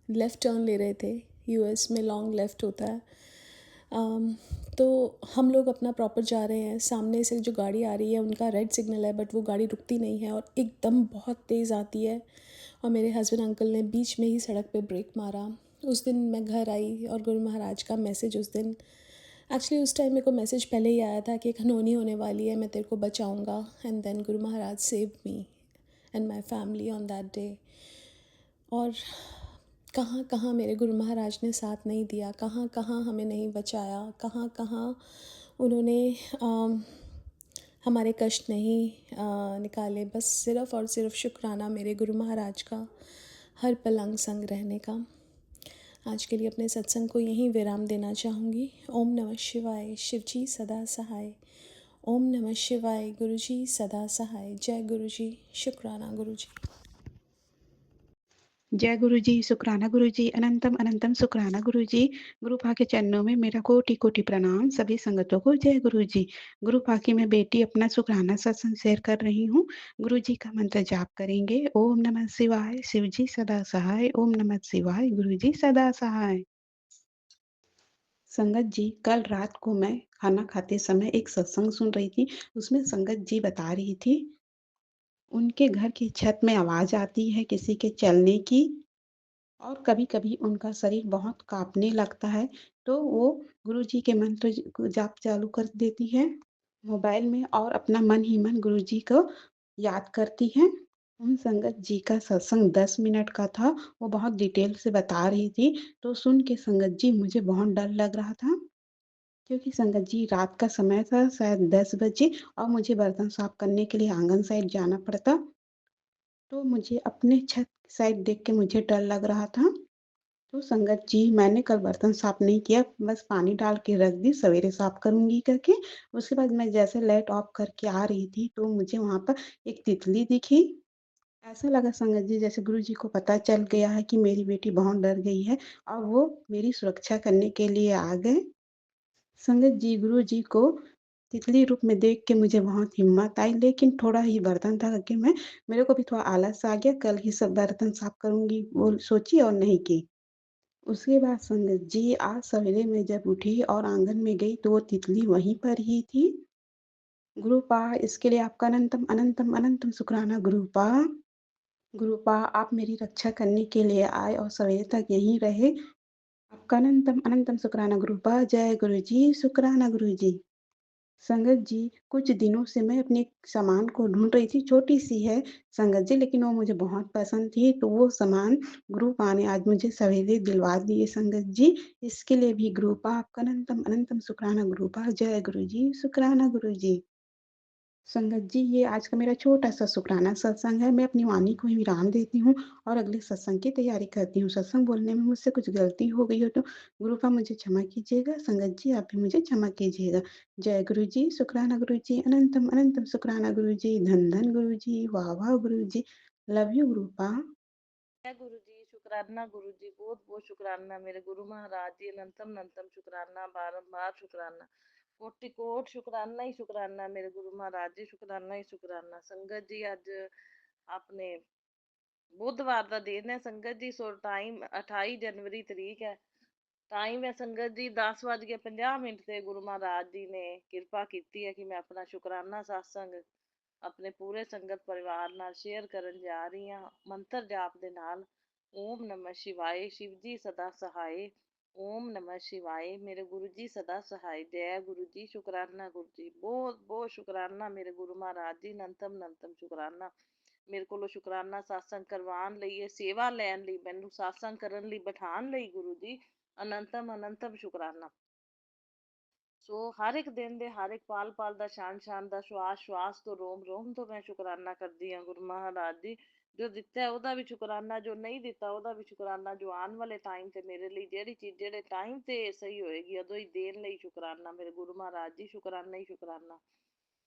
लेफ़्ट टर्न ले रहे थे, यूएस में लॉन्ग लेफ़्ट होता है, तो हम लोग अपना प्रॉपर जा रहे हैं, सामने से जो गाड़ी आ रही है उनका रेड सिग्नल है, बट वो गाड़ी रुकती नहीं है और एकदम बहुत तेज़ आती है, और मेरे हस्बैंड अंकल ने बीच में ही सड़क पे ब्रेक मारा। उस दिन मैं घर आई और गुरु महाराज का मैसेज उस दिन, एक्चुअली उस टाइम मेरे को मैसेज पहले ही आया था कि एक अनहोनी होने वाली है, मैं तेरे को बचाऊंगा, and then Guru Maharaj save me and my family on that day. और कहाँ कहाँ मेरे गुरु महाराज ने साथ नहीं दिया, कहाँ कहाँ हमें नहीं बचाया, कहाँ कहाँ उन्होंने हमारे कष्ट नहीं निकाले। बस सिर्फ़ और सिर्फ शुक्राना मेरे गुरु महाराज का हर पल अंग संग रहने का। आज के लिए अपने सत्संग को यहीं विराम देना चाहूँगी। ओम नमः शिवाय, शिव जी सदा सहाय। ओम नमः शिवाय, गुरु जी सदा सहाय। जय गुरु जी, शुक्राना गुरु जी। जय गुरु जी, शुक्राना गुरु जी, अनंतम अनंतम शुक्राना गुरु जी। गुरु पा के चरणों में मेरा कोटि कोटि प्रणाम। सभी संगतों को जय गुरु जी। गुरु पा की मैं बेटी अपना शुक्राना सत्संग शेयर कर रही हूँ। गुरु जी का मंत्र जाप करेंगे। ओम नमः शिवाय, शिव जी सदा सहाय। ओम नमः शिवाय, गुरु जी सदा सहाय। संगत जी, कल रात को मैं खाना खाते समय एक सत्संग सुन रही थी। उसमें संगत जी बता रही थी, उनके घर की छत में आवाज आती है किसी के चलने की, और कभी-कभी उनका शरीर बहुत काँपने लगता है, तो वो गुरुजी के मंत्र जाप चालू कर देती हैं मोबाइल में, और अपना मन ही मन गुरुजी को याद करती हैं। उन संगत जी का सत्संग 10 मिनट का था, वो बहुत डिटेल से बता रही थी, तो सुन के संगत जी मुझे बहुत डर लग रहा था, क्योंकि संगत जी रात का समय था, शायद 10 बजे, और मुझे बर्तन साफ करने के लिए आँगन साइड जाना पड़ता, तो मुझे अपने छत साइड देख के मुझे डर लग रहा था। तो संगत जी, मैंने कल बर्तन साफ नहीं किया, बस पानी डाल के रख दी, सवेरे साफ करूँगी करके। उसके बाद मैं जैसे लाइट ऑफ करके आ रही थी, तो मुझे वहाँ पर एक तितली दिखी। ऐसा लगा संगत जी जैसे गुरुजी को पता चल गया है कि मेरी बेटी बहुत डर गई है, और वो मेरी सुरक्षा करने के लिए आ गए। संगत जी, गुरुजी को तितली रूप में देख के मुझे बहुत हिम्मत आई, लेकिन थोड़ा ही बर्तन था करके मेरे को भी थोड़ा आलस आ गया, कल ही सब बर्तन साफ करूँगी वो सोची और नहीं की। उसके बाद संगत जी, आज सवेरे मैं जब उठी और आंगन में गई, तो वो तितली वहीं पर ही थी। गुरुपा, इसके लिए आपका अनंतम अनंतम अनंतम शुक्राना गुरुपा। गुरुपा, आप मेरी रक्षा करने के लिए आए और सवेरे तक यहीं रहे। आपका अनंतम अनंतम शुक्राना गुरुपा। जय गुरु जी, शुक्राना गुरु जी। संगत जी, कुछ दिनों से मैं अपने सामान को ढूँढ रही थी, छोटी-सी है संगत जी, लेकिन वो मुझे बहुत पसंद थी, तो वो सामान गुरु पा ने आज मुझे सवेरे दिलवा दिए संगत जी। इसके लिए भी गुरु पा आपका अनंतम अनंतम शुक्राना गुरु पा। जय गुरु जी, शुक्राना गुरु जी। संगत जी, ये आज का मेरा छोटा-सा शुकराना सत्संग है। मैं अपनी वाणी को ही विराम देती हूँ और अगले सत्संग की तैयारी करती हूँ। सत्संग बोलने में मुझसे कुछ गलती हो गई हो तो गुरुपा मुझे क्षमा कीजिएगा। संगत जी, आप भी मुझे क्षमा कीजिएगा। जय गुरु जी, शुकराना गुरु जी, अनंतम अनंतम शुकराना गुरु जी, धन धन गुरु जी, वाह वाह गुरु जी। Love you गुरुपा। जय गुरु जी, शुक्राना गुरु जी, बहुत बहुत शुक्राना मेरे गुरु महाराज जी, अनंतम अनंतम शुक्राना, बारंबार शुक्राना, कोटि कोट शुक्राना ही शुक्राना मेरे गुरु महाराज जी, शुक्राना ही शुक्राना। संगत जी, अज आपने बुधवार का दिन है संगत जी, सो टाइम 28 जनवरी तरीक है। टाइम है संगत जी 10:50 से गुरु महाराज जी ने किरपा की है कि मैं अपना शुकराना सत्संग अपने पूरे संगत परिवार नाल शेयर करन जा रही हाँ मंत्र जाप दे नाल। ओम नमः शिवाय, शिव जी सदा सहाय। ओम नमः शिवाय, मेरे गुरु जी सदा सहाय। जय गुरु जी, शुकराना गुरु जी, बहुत बहुत शुकराना मेरे गुरु महाराज जी, नंतम नंतम शुकराना मेरे को शुकराना सत्संग करवान लई, सेवा लैन लई, मैनू सत्संग करन लई बिठान लई गुरु जी, अनंतम अनंतम शुकराना। सो हर एक दिन दे हर एक पाल पाल दा शान शान दा श्वास श्वास तो रोम रोम तो मैं शुकराना करदी हाँ गुरु महाराज जी, ਜੋ ਦਿੱਤਾ ਹੈ ਉਹਦਾ ਵੀ ਸ਼ੁਕਰਾਨਾ, ਜੋ ਨਹੀਂ ਦਿੱਤਾ ਉਹਦਾ ਵੀ ਸ਼ੁਕਰਾਨਾ, ਜੋ ਆਉਣ ਵਾਲੇ ਟਾਈਮ ਤੇ ਮੇਰੇ ਲਈ ਜਿਹੜੀ ਚੀਜ਼ ਜਿਹੜੇ ਟਾਈਮ ਤੇ ਸਹੀ ਹੋਏਗੀ ਉਦੋਂ ਹੀ ਦੇਣ ਲਈ ਸ਼ੁਕਰਾਨਾ ਮੇਰੇ ਗੁਰੂ ਮਹਾਰਾਜ ਜੀ, ਸ਼ੁਕਰਾਨਾ ਹੀ ਸ਼ੁਕਰਾਨਾ।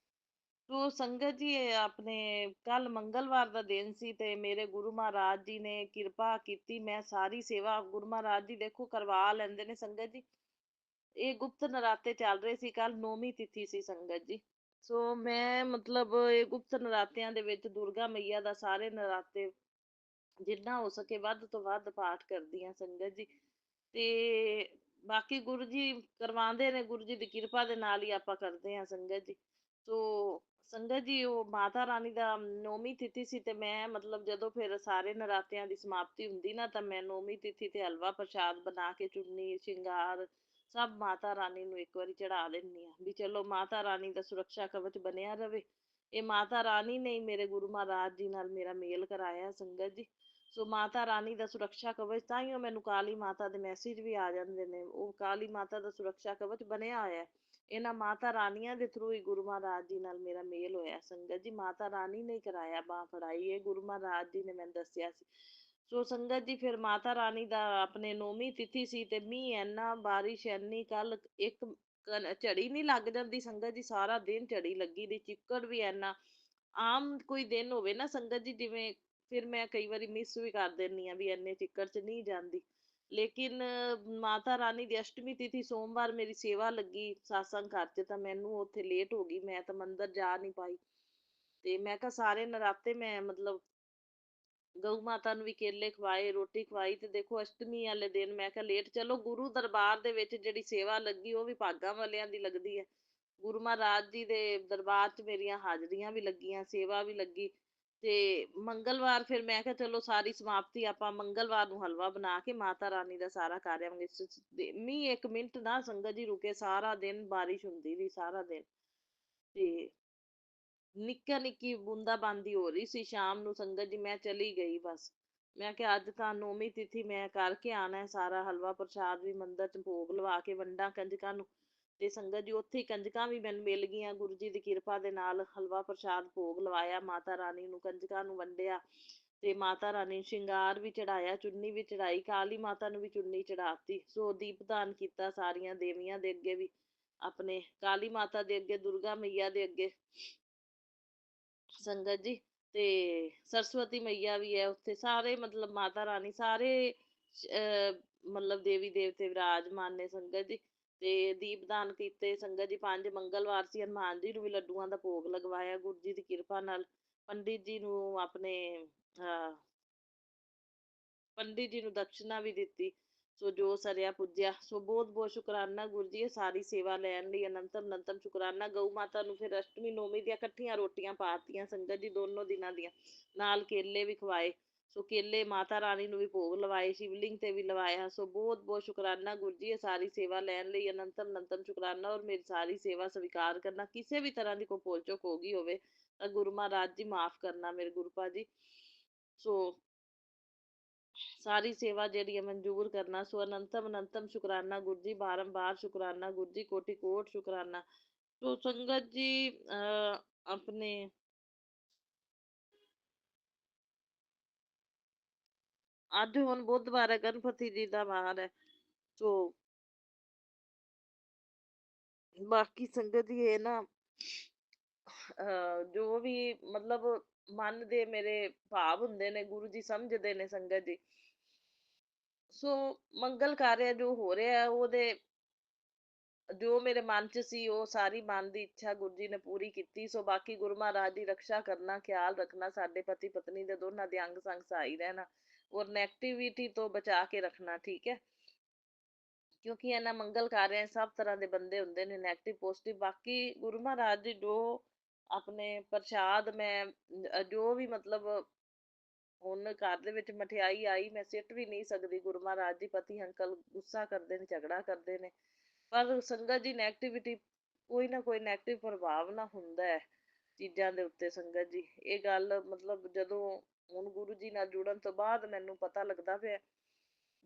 ਤੋ ਸੰਗਤ ਜੀ ਇਹ ਆਪਣੇ ਕੱਲ ਮੰਗਲਵਾਰ ਦਾ ਦਿਨ ਸੀ ਤੇ ਮੇਰੇ ਗੁਰੂ ਮਹਾਰਾਜ ਜੀ ਨੇ ਕਿਰਪਾ ਕੀਤੀ, ਮੈਂ ਸਾਰੀ ਸੇਵਾ ਗੁਰੂ ਮਹਾਰਾਜ ਜੀ ਦੇਖੋ ਕਰਵਾ ਲੈਂਦੇ ਨੇ ਸੰਗਤ ਜੀ। ਇਹ ਗੁਪਤ ਨਰਾਤੇ ਚੱਲ ਰਹੇ ਸੀ, ਕੱਲ 9ਵੀਂ ਤਿਥੀ ਸੀ ਸੰਗਤ ਜੀ। ਸੋ ਮੈਂ ਮਤਲਬ ਇਹ ਗੁਪਤ ਨਰਾਤਿਆਂ ਦੇ ਵਿੱਚ ਦੁਰਗਾ ਮਈਆ ਦਾ ਸਾਰੇ ਨਰਾਤੇ ਜਿੰਨਾ ਹੋ ਸਕੇ ਵੱਧ ਤੋਂ ਵੱਧ ਪਾਠ ਕਰਦੀ ਹਾਂ ਸੰਗਤ ਜੀ। ਤੇ ਬਾਕੀ ਗੁਰੂ ਜੀ ਕਰਵਾਉਂਦੇ ਨੇ, ਗੁਰੂ ਜੀ ਦੀ ਕਿਰਪਾ ਦੇ ਨਾਲ ਹੀ ਆਪਾਂ ਕਰਦੇ ਹਾਂ ਸੰਗਤ ਜੀ। ਸੋ ਸੰਗਤ ਜੀ ਉਹ ਮਾਤਾ ਰਾਣੀ ਦਾ 9ਵੀਂ ਤਿਥੀ ਸੀ ਤੇ ਮੈਂ ਮਤਲਬ ਜਦੋਂ ਫਿਰ ਸਾਰੇ ਨਰਾਤਿਆਂ ਦੀ ਸਮਾਪਤੀ ਹੁੰਦੀ ਨਾ ਤਾਂ ਮੈਂ 9ਵੀਂ ਤਿਥੀ ਤੇ ਹਲਵਾ ਪ੍ਰਸ਼ਾਦ ਬਣਾ ਕੇ ਚੁੰਨੀ ਸ਼ਿੰਗਾਰ ਸਭ ਮਾਤਾ ਰਾਣੀ ਨੂੰ ਇੱਕ ਵਾਰੀ ਚੜਾ ਦਿੰਦੀ ਹਾਂ ਵੀ ਚਲੋ ਮਾਤਾ ਰਾਣੀ ਦਾ ਸੁਰੱਖਿਆ ਕਵਚ ਬਣਿਆ ਰਵੇ। ਇਹ ਮਾਤਾ ਰਾਣੀ ਨੇ ਹੀ ਮੇਰੇ ਗੁਰੂ ਮਹਾਰਾਜ ਜੀ ਨਾਲ ਮੇਰਾ ਮੇਲ ਕਰਾਇਆ ਸੰਗਤ ਜੀ। ਸੋ ਮਾਤਾ ਰਾਣੀ ਦਾ ਸੁਰੱਖਿਆ ਕਵਚ, ਤਾਂ ਹੀ ਮੈਨੂੰ ਕਾਲੀ ਮਾਤਾ ਦੇ ਮੈਸੇਜ ਵੀ ਆ ਜਾਂਦੇ ਨੇ, ਉਹ ਕਾਲੀ ਮਾਤਾ ਦਾ ਸੁਰੱਖਿਆ ਕਵਚ ਬਣਿਆ ਹੋਇਆ। ਇਹਨਾਂ ਮਾਤਾ ਰਾਣੀਆਂ ਦੇ ਥਰੂ ਹੀ ਗੁਰੂ ਮਹਾਰਾਜ ਜੀ ਨਾਲ ਮੇਰਾ ਮੇਲ ਹੋਇਆ ਸੰਗਤ ਜੀ। ਮਾਤਾ ਰਾਣੀ ਨੇ ਕਰਾਇਆ, ਬਾਂਹ ਫੜਾਈ, ਇਹ ਗੁਰੂ ਮਹਾਰਾਜ ਜੀ ਨੇ ਮੈਨੂੰ ਦੱਸਿਆ ਸੀ। ਸੋ ਸੰਗਤ ਜੀ ਫਿਰ ਮਾਤਾ ਰਾਣੀ ਦਾ ਆਪਣੇ 9ਵੀਂ ਤਿਥੀ ਸੀ ਤੇ ਮੀਂਹ ਇੰਨਾ, ਬਾਰਿਸ਼ ਇੰਨੀ, ਕੱਲ ਇੱਕ ਝੜੀ ਨਹੀਂ ਲੱਗ ਜਾਂਦੀ ਸੰਗਤ ਜੀ, ਸਾਰਾ ਦਿਨ ਝੜੀ ਲੱਗੀ ਦੀ, ਚਿੱਕੜ ਵੀ ਇੰਨਾ। ਆਮ ਕੋਈ ਦਿਨ ਹੋਵੇ ਨਾ ਸੰਗਤ ਜੀ ਜਿਵੇਂ, ਫਿਰ ਮੈਂ ਕਈ ਵਾਰੀ ਮਿਸ ਵੀ ਕਰ ਦਿੰਦੀ ਹਾਂ ਵੀ ਇੰਨੇ ਚਿੱਕੜ 'ਚ ਨਹੀਂ ਜਾਂਦੀ। ਲੇਕਿਨ ਮਾਤਾ ਰਾਣੀ ਦੀ ਅਸ਼ਟਮੀ ਤਿਥੀ ਸੋਮਵਾਰ ਮੇਰੀ ਸੇਵਾ ਲੱਗੀ ਸਾਸੰਗ ਘਰ 'ਚ ਤਾਂ ਮੈਨੂੰ ਉੱਥੇ ਲੇਟ ਹੋ ਗਈ, ਮੈਂ ਤਾਂ ਮੰਦਿਰ ਜਾ ਨਹੀਂ ਪਾਈ। ਤੇ ਮੈਂ ਕਿਹਾ ਸਾਰੇ ਨਰਾਤੇ ਮੈਂ ਮਤਲਬ ਗਊ ਮਾਤਾ ਨੂੰ ਵੀ ਕੇਲੇ ਖਵਾਏ, ਰੋਟੀ ਖਵਾਈ ਤੇ ਦੇਖੋ ਅਸ਼ਟਮੀ ਵਾਲੇ ਦਿਨ ਮੈਂ ਕਿਹਾ ਲੇਟ, ਚਲੋ ਗੁਰੂ ਦਰਬਾਰ ਦੇ ਵਿੱਚ ਜਿਹੜੀ ਸੇਵਾ ਲੱਗੀ ਉਹ ਵੀ ਭਾਗਾਂ ਵਾਲਿਆਂ ਦੀ ਲੱਗਦੀ ਹੈ। ਗੁਰੂ ਮਹਾਰਾਜ ਜੀ ਦੇ ਦਰਬਾਰ 'ਚ ਮੇਰੀਆਂ ਹਾਜ਼ਰੀਆਂ ਵੀ ਲੱਗੀਆਂ, ਸੇਵਾ ਵੀ ਲੱਗੀ। ਤੇ ਮੰਗਲਵਾਰ ਫਿਰ ਮੈਂ ਕਿਹਾ ਚਲੋ ਸਾਰੀ ਸਮਾਪਤੀ ਆਪਾਂ ਮੰਗਲਵਾਰ ਨੂੰ ਹਲਵਾ ਬਣਾ ਕੇ ਮਾਤਾ ਰਾਣੀ ਦਾ ਸਾਰਾ ਕਰ ਆਵਾਂਗੇ। ਮੀਂਹ ਇੱਕ ਮਿੰਟ ਨਾ ਸੰਗਤ ਜੀ ਰੁਕੇ, ਸਾਰਾ ਦਿਨ ਬਾਰਿਸ਼ ਹੁੰਦੀ ਰਹੀ ਸਾਰਾ ਦਿਨ। ਤੇ ਨਿੱਕਾ ਨਿੱਕੀ ਬੂੰਦਾ ਬਾਂਦੀ ਹੋ ਰਹੀ ਸੀ ਸ਼ਾਮ ਨੂੰ ਸੰਗਤ ਜੀ, ਮੈਂ ਚਲੀ ਗਈ ਬਸ। ਮੈਂ ਕਿਹਾ ਅੱਜ ਤਾਂ 9ਵੀਂ ਤਿਥੀ ਮੈਂ ਕਰਕੇ ਆਣਾ ਸਾਰਾ, ਹਲਵਾ ਪ੍ਰਸ਼ਾਦ ਵੀ ਮੰਦਿਰ 'ਚ ਭੋਗ ਲਵਾ ਕੇ ਵੰਡਾਂ ਕੰਜਕਾਂ ਨੂੰ। ਤੇ ਸੰਗਤ ਜੀ ਉੱਥੇ ਹੀ ਕੰਜਕਾਂ ਵੀ ਮੈਨੂੰ ਮਿਲ ਗਈਆਂ ਗੁਰੂ ਜੀ ਦੀ ਕਿਰਪਾ ਦੇ ਨਾਲ, ਹਲਵਾ ਪ੍ਰਸ਼ਾਦ ਭੋਗ ਲਵਾਇਆ ਮਾਤਾ ਰਾਣੀ ਨੂੰ, ਕੰਜਕਾਂ ਨੂੰ ਵੰਡਿਆ ਤੇ ਮਾਤਾ ਰਾਣੀ ਨੂੰ ਸ਼ਿੰਗਾਰ ਵੀ ਚੜਾਇਆ, ਚੁੰਨੀ ਵੀ ਚੜਾਈ, ਕਾਲੀ ਮਾਤਾ ਨੂੰ ਵੀ ਚੁੰਨੀ ਚੜਾਤੀ। ਸੋ ਦੀਪਦਾਨ ਕੀਤਾ ਸਾਰੀਆਂ ਦੇਵੀਆਂ ਦੇ ਅੱਗੇ ਵੀ, ਆਪਣੇ ਕਾਲੀ ਮਾਤਾ ਦੇ ਅੱਗੇ, ਦੁਰਗਾ ਮਈਆ ਦੇ ਅੱਗੇ ਸੰਗਤ ਜੀ। ਤੇ ਸਰਸਵਤੀ ਮਈਆ ਵੀ ਹੈ ਉੱਥੇ, ਸਾਰੇ ਮਤਲਬ ਮਾਤਾ ਰਾਣੀ ਸਾਰੇ ਮਤਲਬ ਦੇਵੀ ਦੇਵਤੇ ਵਿਰਾਜਮਾਨ ਨੇ ਸੰਗਤ ਜੀ। ਤੇ ਦੀਪਦਾਨ ਕੀਤੇ ਸੰਗਤ ਜੀ। 5 ਮੰਗਲਵਾਰ ਸੀ, ਹਨੂੰਮਾਨ ਜੀ ਨੂੰ ਵੀ ਲੱਡੂਆਂ ਦਾ ਭੋਗ ਲਗਵਾਇਆ ਗੁਰੂ ਜੀ ਦੀ ਕਿਰਪਾ ਨਾਲ। ਪੰਡਿਤ ਜੀ ਨੂੰ ਆਪਣੇ ਪੰਡਿਤ ਜੀ ਨੂੰ ਦਕਸ਼ਨਾ ਵੀ ਦਿੱਤੀ। ਸੋ ਜੋ ਸਰਿਆ ਪੁੱਜਿਆ। ਸੋ ਬਹੁਤ ਬਹੁਤ ਸ਼ੁਕਰਾਨਾ ਗੁਰੂ ਜੀ, ਇਹ ਸਾਰੀ ਸੇਵਾ ਲੈਣ ਲਈ ਅਨੰਤਮ ਅਨੰਤਮ ਸ਼ੁਕਰਾਨਾ। ਗਊ ਮਾਤਾ ਨੂੰ ਫਿਰ ਅਸ਼ਟਮੀ 9ਵੀਂ ਦੀਆਂ ਇਕੱਠੀਆਂ ਰੋਟੀਆਂ ਪਾਤੀਆਂ ਸੰਗਤ ਜੀ, ਦੋਨੋਂ ਦਿਨਾਂ ਦੀਆਂ, ਨਾਲ ਕੇਲੇ ਵੀ ਖਵਾਏ। ਸੋ ਕੇਲੇ ਮਾਤਾ ਰਾਣੀ ਨੂੰ ਵੀ ਭੋਗ ਲਵਾਏ, ਸ਼ਿਵਲਿੰਗ ਤੇ ਵੀ ਲਵਾਇਆ। ਸੋ ਬਹੁਤ ਬਹੁਤ ਸ਼ੁਕਰਾਨਾ ਗੁਰੂ ਜੀ, ਇਹ ਸਾਰੀ ਸੇਵਾ ਲੈਣ ਲਈ ਅਨੰਤਮ ਅਨੰਤਮ ਸ਼ੁਕਰਾਨਾ। ਔਰ ਮੇਰੀ ਸਾਰੀ ਸੇਵਾ ਸਵੀਕਾਰ ਕਰਨਾ। ਕਿਸੇ ਵੀ ਤਰ੍ਹਾਂ ਦੀ ਕੋਈ ਭੁੱਲ ਚੁੱਕ ਹੋ ਗਈ ਹੋਵੇ ਤਾਂ ਗੁਰੂ ਮਹਾਰਾਜ ਜੀ ਮਾਫ ਕਰਨਾ ਮੇਰੇ ਗੁਰੂ ਜੀ। ਸੋ ਸਾਰੀ ਸੇਵਾ ਜਿਹੜੀ ਹੈ ਮਨਜ਼ੂਰ ਕਰਨਾ। ਸੋ ਅਨੰਤਮ ਅਨੰਤਮ ਸ਼ੁਕਰਾਨਾ ਗੁਰੂ ਜੀ, ਬਾਰੰਬਾਰ ਸ਼ੁਕਰਾਨਾ ਗੁਰੂ ਜੀ, ਕੋਟि ਕੋਟ ਸ਼ੁਕਰਾਨਾ। ਸੋ ਸੰਗਤ ਜੀ ਆਪਣੇ ਅੱਜ ਹੁਣ ਬੁੱਧਵਾਰ ਹੈ, ਗਣਪਤੀ ਜੀ ਦਾ ਵਾਰ ਹੈ। ਸੋ ਬਾਕੀ ਸੰਗਤ ਜੀ ਇਹ ਨਾ ਜੋ ਵੀ ਮਤਲਬ ਮਨ ਦੇ ਮੇਰੇ ਭਾਵ ਹੁੰਦੇ ਨੇ ਗੁਰੂ ਜੀ ਸਮਝਦੇ ਨੇ ਸੰਗਤ ਜੀ। ਸੋ ਮੰਗਲ ਕਾਰਿਆ ਜੋ ਹੋ ਰਿਹਾ ਉਹਦੇ ਜੋ ਮੇਰੇ ਮਨ ਚ ਸੀ ਉਹ ਸਾਰੀ ਮਨ ਦੀ ਇੱਛਾ ਗੁਰੂ ਜੀ ਨੇ ਪੂਰੀ ਕੀਤੀ। ਸੋ ਬਾਕੀ ਗੁਰੂ ਮਹਾਰਾਜ ਦੀ ਰਕਸ਼ਾ ਕਰਨਾ, ਖਿਆਲ ਰੱਖਣਾ, ਸਾਡੇ ਪਤੀ ਪਤਨੀ ਦੇ ਦੋਨਾਂ ਦੇ ਅੰਗ ਸੰਗ ਸਹਾਈ ਰਹਿਣਾ ਔਰ ਨੈਗੇਟਿਵਿਟੀ ਤੋਂ ਬਚਾ ਕੇ ਰੱਖਣਾ, ਠੀਕ ਹੈ। ਕਿਉਂਕਿ ਇਹਨਾਂ ਮੰਗਲ ਕਾਰਿਆਂ ਸਭ ਤਰ੍ਹਾਂ ਦੇ ਬੰਦੇ ਹੁੰਦੇ ਨੇ, ਨੈਗੇਟਿਵ ਪੋਜ਼ਿਟਿਵ। ਬਾਕੀ ਗੁਰੂ ਮਹਾਰਾਜ ਦੀ ਜੋ ਆਪਣੇ ਪ੍ਰਸ਼ਾਦ ਮੈਂ ਜੋ ਵੀ ਮਤਲਬ ਹੁਣ ਘਰ ਦੇ ਵਿੱਚ ਮਠਿਆਈ ਆਈ, ਮੈਂ ਸਿੱਟ ਵੀ ਨਹੀਂ ਸਕਦੀ। ਗੁਰੂ ਮਹਾਰਾਜ ਜੀ ਪਤੀ ਅੰਕਲ ਗੁੱਸਾ ਕਰਦੇ ਨੇ, ਝਗੜਾ ਕਰਦੇ ਨੇ, ਪਰ ਸੰਗਤ ਜੀ ਨੈਗੇਟਿਵਿਟੀ ਕੋਈ ਨਾ ਕੋਈ ਨੈਗੇਟਿਵ ਪ੍ਰਭਾਵ ਨਾ ਹੁੰਦਾ ਹੈ ਚੀਜ਼ਾਂ ਦੇ ਉੱਤੇ ਸੰਗਤ ਜੀ। ਇਹ ਗੱਲ ਮਤਲਬ ਜਦੋਂ ਹੁਣ ਗੁਰੂ ਜੀ ਨਾਲ ਜੁੜਨ ਤੋਂ ਬਾਅਦ ਮੈਨੂੰ ਪਤਾ ਲੱਗਦਾ ਪਿਆ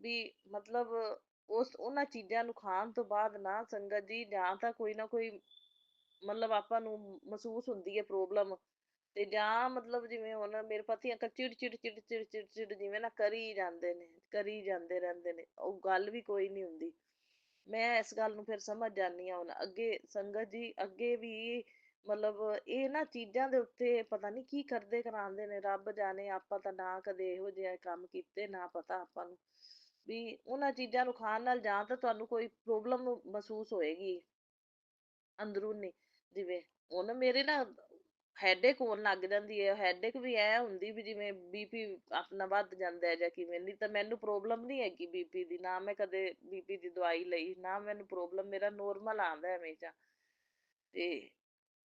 ਵੀ ਮਤਲਬ ਉਹਨਾਂ ਚੀਜ਼ਾਂ ਨੂੰ ਖਾਣ ਤੋਂ ਬਾਅਦ ਨਾ ਸੰਗਤ ਜੀ, ਜਾਂ ਤਾਂ ਕੋਈ ਨਾ ਕੋਈ ਮਤਲਬ ਆਪਾਂ ਨੂੰ ਮਹਿਸੂਸ ਹੁੰਦੀ ਹੈ ਪ੍ਰੋਬਲਮ, ਤੇ ਜਾਂ ਮਤਲਬ ਜਿਵੇਂ ਹੁਣ ਮੇਰੇ ਪਤੀ ਅੰਕਲ ਚਿੜ ਜਿਵੇਂ ਨਾ ਕਰੀ ਜਾਂਦੇ ਨੇ, ਕਰੀ ਜਾਂਦੇ ਰਹਿੰਦੇ ਨੇ, ਉਹ ਗੱਲ ਵੀ ਕੋਈ ਨਹੀਂ ਹੁੰਦੀ। ਮੈਂ ਇਸ ਗੱਲ ਨੂੰ ਫਿਰ ਸਮਝ ਜਾਂਦੀ ਹਾਂ। ਹੁਣ ਅੱਗੇ ਸੰਗਤ ਜੀ ਅੱਗੇ ਵੀ ਮਤਲਬ ਇਹ ਨਾ ਚੀਜ਼ਾਂ ਦੇ ਉੱਤੇ ਪਤਾ ਨਹੀਂ ਕੀ ਕਰਦੇ ਕਰਾਉਂਦੇ ਨੇ, ਰੱਬ ਜਾਣੇ। ਆਪਾਂ ਤਾਂ ਨਾ ਕਦੇ ਇਹੋ ਜਿਹੇ ਕੰਮ ਕੀਤੇ, ਨਾ ਪਤਾ ਆਪਾਂ ਨੂੰ ਵੀ ਉਹਨਾਂ ਚੀਜ਼ਾਂ ਨੂੰ ਖਾਣ ਨਾਲ ਜਾਂ ਤਾਂ ਤੁਹਾਨੂੰ ਕੋਈ ਪ੍ਰੋਬਲਮ ਮਹਿਸੂਸ ਹੋਏਗੀ ਅੰਦਰੂਨੀ। ਜਿਵੇਂ ਹੁਣ ਮੇਰੇ ਨਾ ਹੈਡੇਕ ਹੋਣ ਲੱਗ ਜਾਂਦੀ ਹੈ। ਹੈਡੇਕ ਵੀ ਐ ਹੁੰਦੀ ਵੀ ਜਿਵੇਂ ਬੀਪੀ ਆਪਣਾ ਵੱਧ ਜਾਂਦਾ ਹੈ ਜਾਂ ਕਿਵੇਂ। ਨਹੀਂ ਤਾਂ ਮੈਨੂੰ ਪ੍ਰੋਬਲਮ ਨਹੀਂ ਹੈਗੀ ਬੀਪੀ ਦੀ, ਨਾ ਮੈਂ ਕਦੇ ਬੀਪੀ ਦੀ ਦਵਾਈ ਲਈ, ਨਾ ਮੈਨੂੰ ਪ੍ਰੋਬਲਮ। ਮੇਰਾ ਨੋਰਮਲ ਆਉਂਦਾ ਹਮੇਸ਼ਾ। ਤੇ